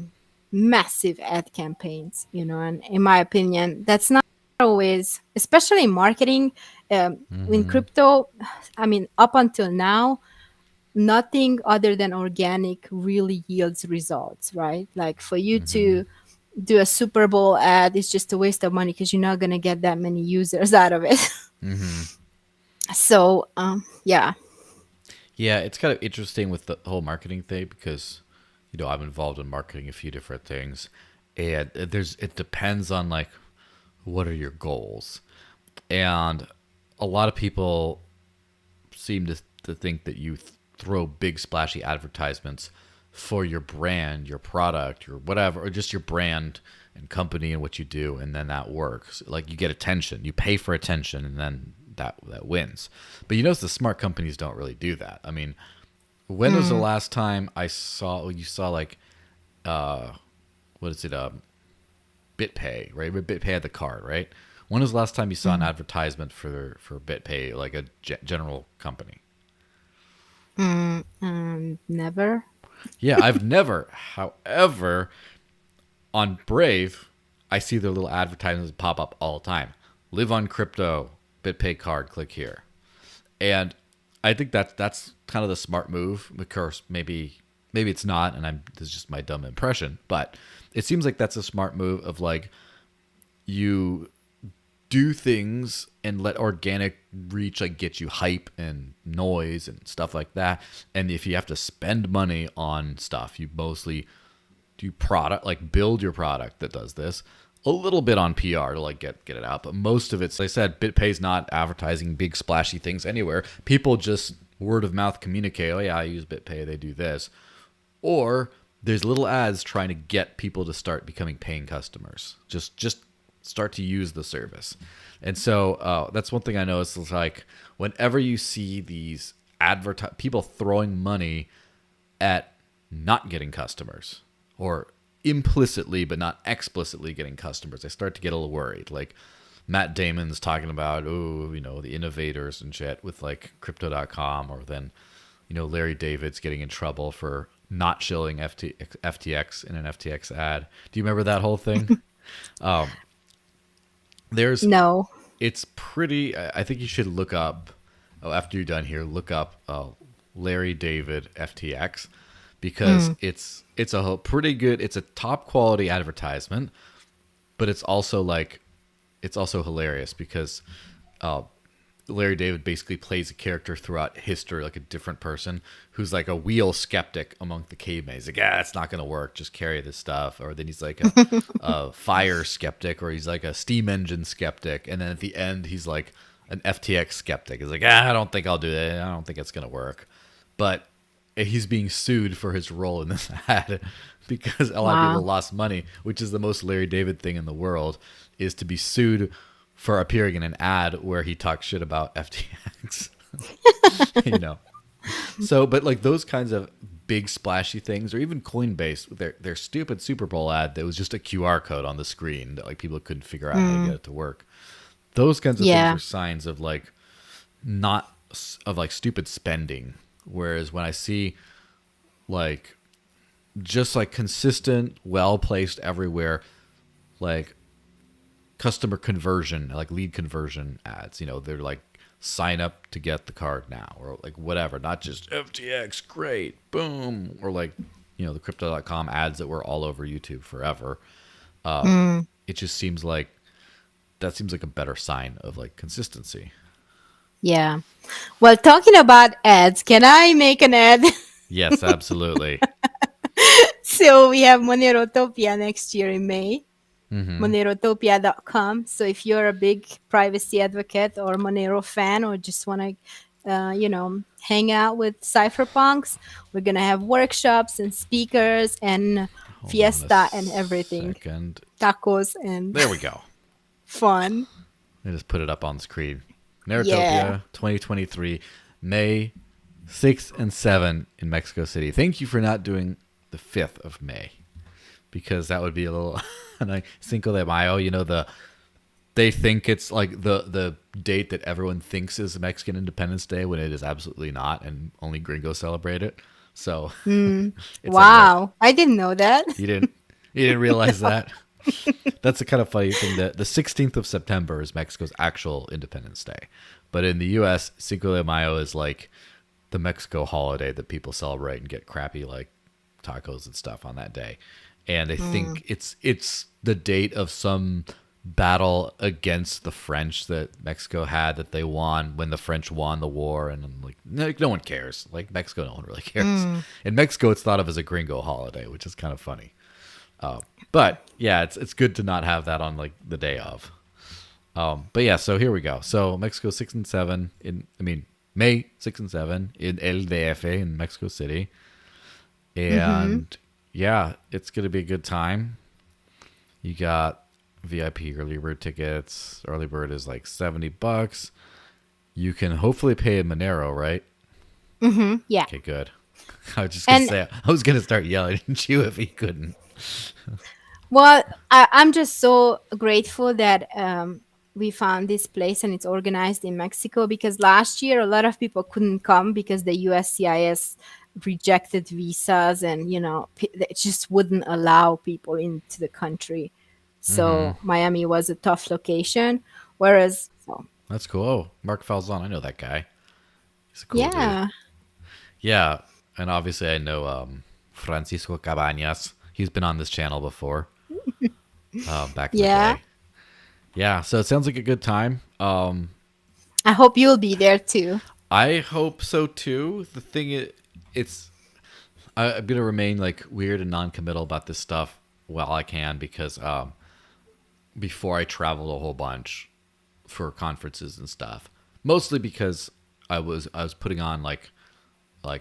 [SPEAKER 2] massive ad campaigns, and in my opinion, that's not always, especially in marketing, in crypto. I mean, up until now, nothing other than organic really yields results, right? Like, for you to do a Super Bowl ad is just a waste of money because you're not going to get that many users out of it. So, yeah,
[SPEAKER 1] it's kind of interesting with the whole marketing thing because, I'm involved in marketing a few different things, and it depends on like, what are your goals? And a lot of people seem to think that you throw big splashy advertisements for your brand, your product, your whatever, or just your brand and company and what you do, and then that works. Like, you get attention, you pay for attention, and then that wins. But the smart companies don't really do that. I mean, when was the last time you saw like, what is it, BitPay, right? BitPay had the card, right? When was the last time you saw an advertisement for BitPay, like a general company?
[SPEAKER 2] never.
[SPEAKER 1] Yeah, I've never. However, on Brave, I see their little advertisements pop up all the time. Live on crypto, BitPay card, click here. And I think that's kind of the smart move. Of course, maybe it's not, and this is just my dumb impression, but it seems like that's a smart move of like, you do things and let organic reach like get you hype and noise and stuff like that. And if you have to spend money on stuff, you mostly do product, like build your product that does this, a little bit on PR to like get it out. But most of it's, like I said, BitPay's not advertising big splashy things anywhere. People just word of mouth communicate. Oh yeah, I use BitPay. They do this. Or there's little ads trying to get people to start becoming paying customers. Just start to use the service. And so that's one thing I noticed is like whenever you see these people throwing money at not getting customers or implicitly but not explicitly getting customers, I start to get a little worried. Like Matt Damon's talking about, the innovators and shit with like crypto.com, or then, Larry David's getting in trouble for not showing FTX in an FTX ad. Do you remember that whole thing?
[SPEAKER 2] No.
[SPEAKER 1] It's pretty, I think you should look up, after you're done here, look up Larry David FTX, because it's a pretty good, it's a top quality advertisement, but it's also hilarious because Larry David basically plays a character throughout history, like a different person who's like a wheel skeptic among the cavemen. He's like, it's not going to work. Just carry this stuff. Or then he's like a fire skeptic, or he's like a steam engine skeptic. And then at the end, he's like an FTX skeptic. He's like, I don't think I'll do that. I don't think it's going to work. But he's being sued for his role in this ad because a lot of people lost money, which is the most Larry David thing in the world, is to be sued for appearing in an ad where he talks shit about FTX. So, but like those kinds of big splashy things, or even Coinbase, their stupid Super Bowl ad that was just a QR code on the screen that like people couldn't figure out how to get it to work. Those kinds of things are signs of like stupid spending. Whereas when I see like just like consistent, well placed everywhere, like customer conversion, like lead conversion ads, they're like sign up to get the card now, or like whatever, not just FTX, great, boom, or like, the crypto.com ads that were all over YouTube forever. It just seems like a better sign of like consistency.
[SPEAKER 2] Yeah. Well, talking about ads, can I make an ad?
[SPEAKER 1] Yes, absolutely.
[SPEAKER 2] So we have MoneroTopia next year in May. MoneroTopia.com. So if you're a big privacy advocate or Monero fan, or just want to, hang out with cypherpunks, we're going to have workshops and speakers and fiesta and everything. Tacos and...
[SPEAKER 1] There we go.
[SPEAKER 2] Fun.
[SPEAKER 1] I just put it up on the screen. MoneroTopia 2023, May 6th and 7th in Mexico City. Thank you for not doing the 5th of May, because that would be a little like Cinco de Mayo. They think it's like the date that everyone thinks is Mexican Independence Day, when it is absolutely not, and only gringos celebrate it. So
[SPEAKER 2] wow, I didn't know that.
[SPEAKER 1] You didn't realize that? That's the kind of funny thing, that the 16th of September is Mexico's actual Independence Day. But in the U.S., Cinco de Mayo is like the Mexico holiday that people celebrate and get crappy like tacos and stuff on that day. And I think it's the date of some battle against the French that Mexico had, that they won when the French won the war. And I'm like, no one cares. Like Mexico, no one really cares. In Mexico, it's thought of as a gringo holiday, which is kind of funny. But yeah, it's good to not have that on like the day of. But yeah, so here we go. So Mexico 6 and 7 May 6 and 7 in LBRY in Mexico City. And yeah, it's going to be a good time. You got VIP early bird tickets. Early bird is like $70. You can hopefully pay in Monero, right?
[SPEAKER 2] Yeah.
[SPEAKER 1] Okay, good. I was just going to say, I was going to start yelling at you if he couldn't.
[SPEAKER 2] Well, I'm just so grateful that we found this place and it's organized in Mexico, because last year a lot of people couldn't come because the USCIS rejected visas, and it just wouldn't allow people into the country. So Miami was a tough location. Whereas,
[SPEAKER 1] that's cool. Oh, Mark Falzon, I know that guy. He's a cool dude. Yeah, and obviously I know Francisco Cabañas. He's been on this channel before. Back in the day. Yeah, so it sounds like a good time.
[SPEAKER 2] I hope you'll be there too.
[SPEAKER 1] I hope so too. The thing is, I'm gonna remain like weird and non-committal about this stuff while I can, because before I traveled a whole bunch for conferences and stuff, mostly because I was putting on like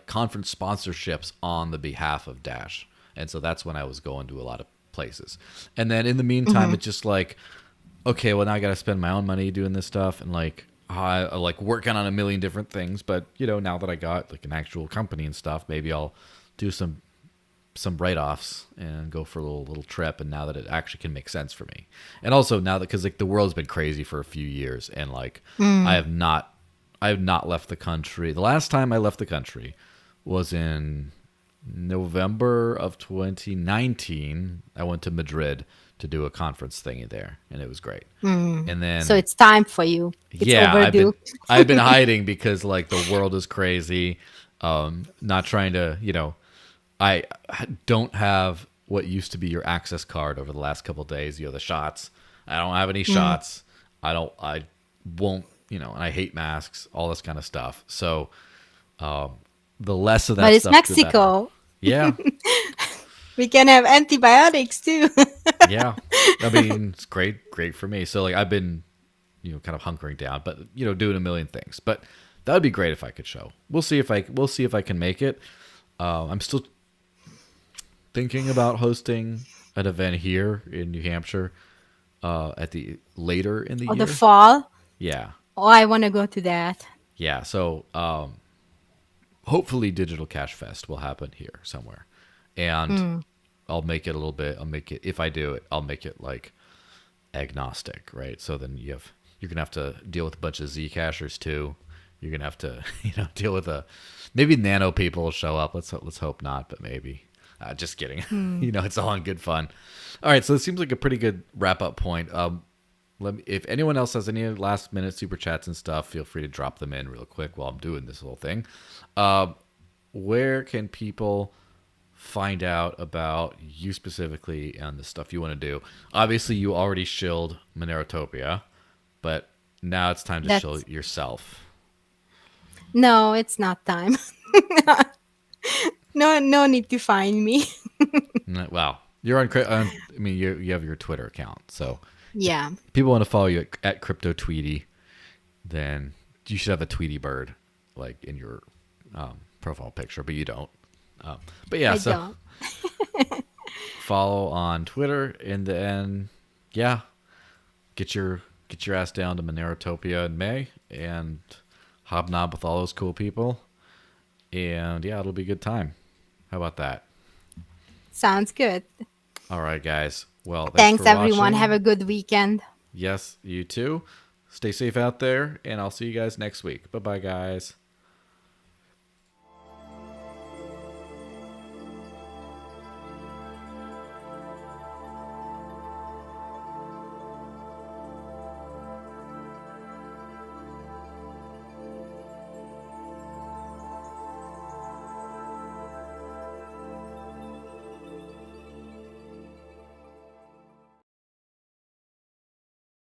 [SPEAKER 1] conference sponsorships on the behalf of Dash, and so that's when I was going to a lot of places. And then in the meantime, it's just like, okay, well now I got to spend my own money doing this stuff, and like I like working on a million different things. But now that I got like an actual company and stuff, maybe I'll do some write-offs and go for a little trip. And now that it actually can make sense for me, and also now that because like the world's been crazy for a few years, and like I have not left the country. The last time I left the country was in November of 2019. I went to Madrid to do a conference thingy there, and it was great. And then,
[SPEAKER 2] So it's time for you. It's overdue.
[SPEAKER 1] I've been hiding because like the world is crazy. Not trying to, I don't have what used to be your access card over the last couple of days. The shots. I don't have any shots. I won't. And I hate masks, all this kind of stuff. So the less of that
[SPEAKER 2] But it's
[SPEAKER 1] stuff,
[SPEAKER 2] Mexico.
[SPEAKER 1] Yeah.
[SPEAKER 2] We can have antibiotics too.
[SPEAKER 1] Yeah. I mean, it's great for me. So like I've been, kind of hunkering down, but doing a million things. But that would be great if I could show. We'll see if I can make it. I'm still thinking about hosting an event here in New Hampshire at the later in the
[SPEAKER 2] Or
[SPEAKER 1] year.
[SPEAKER 2] the fall.
[SPEAKER 1] Yeah.
[SPEAKER 2] Oh, I want to go to that.
[SPEAKER 1] Yeah, so hopefully Digital Cash Fest will happen here somewhere. And I'll make it if I do it, I'll make it like agnostic, right? So then you're going to have to deal with a bunch of Zcashers too. You're going to have to, deal with maybe nano people will show up. Let's hope not, but maybe. Just kidding. It's all in good fun. All right, so it seems like a pretty good wrap-up point. If anyone else has any last-minute super chats and stuff, feel free to drop them in real quick while I'm doing this whole thing. Where can people find out about you specifically and the stuff you want to do? Obviously, you already shilled MoneroTopia, but now it's time to shill yourself.
[SPEAKER 2] No, it's not time. No need to find me.
[SPEAKER 1] Wow. You're on, you have your Twitter account, so
[SPEAKER 2] Yeah.
[SPEAKER 1] if people want to follow you at CryptoTweety, then you should have a Tweety bird like in your profile picture, but you don't. But yeah,
[SPEAKER 2] I don't.
[SPEAKER 1] Follow on Twitter, and then get your ass down to MoneroTopia in May and hobnob with all those cool people, and it'll be a good time. How about that?
[SPEAKER 2] Sounds good.
[SPEAKER 1] All right, guys. Well,
[SPEAKER 2] Thanks
[SPEAKER 1] for
[SPEAKER 2] everyone.
[SPEAKER 1] watching.
[SPEAKER 2] Have a good weekend.
[SPEAKER 1] Yes, you too. Stay safe out there, and I'll see you guys next week. Bye-bye, guys.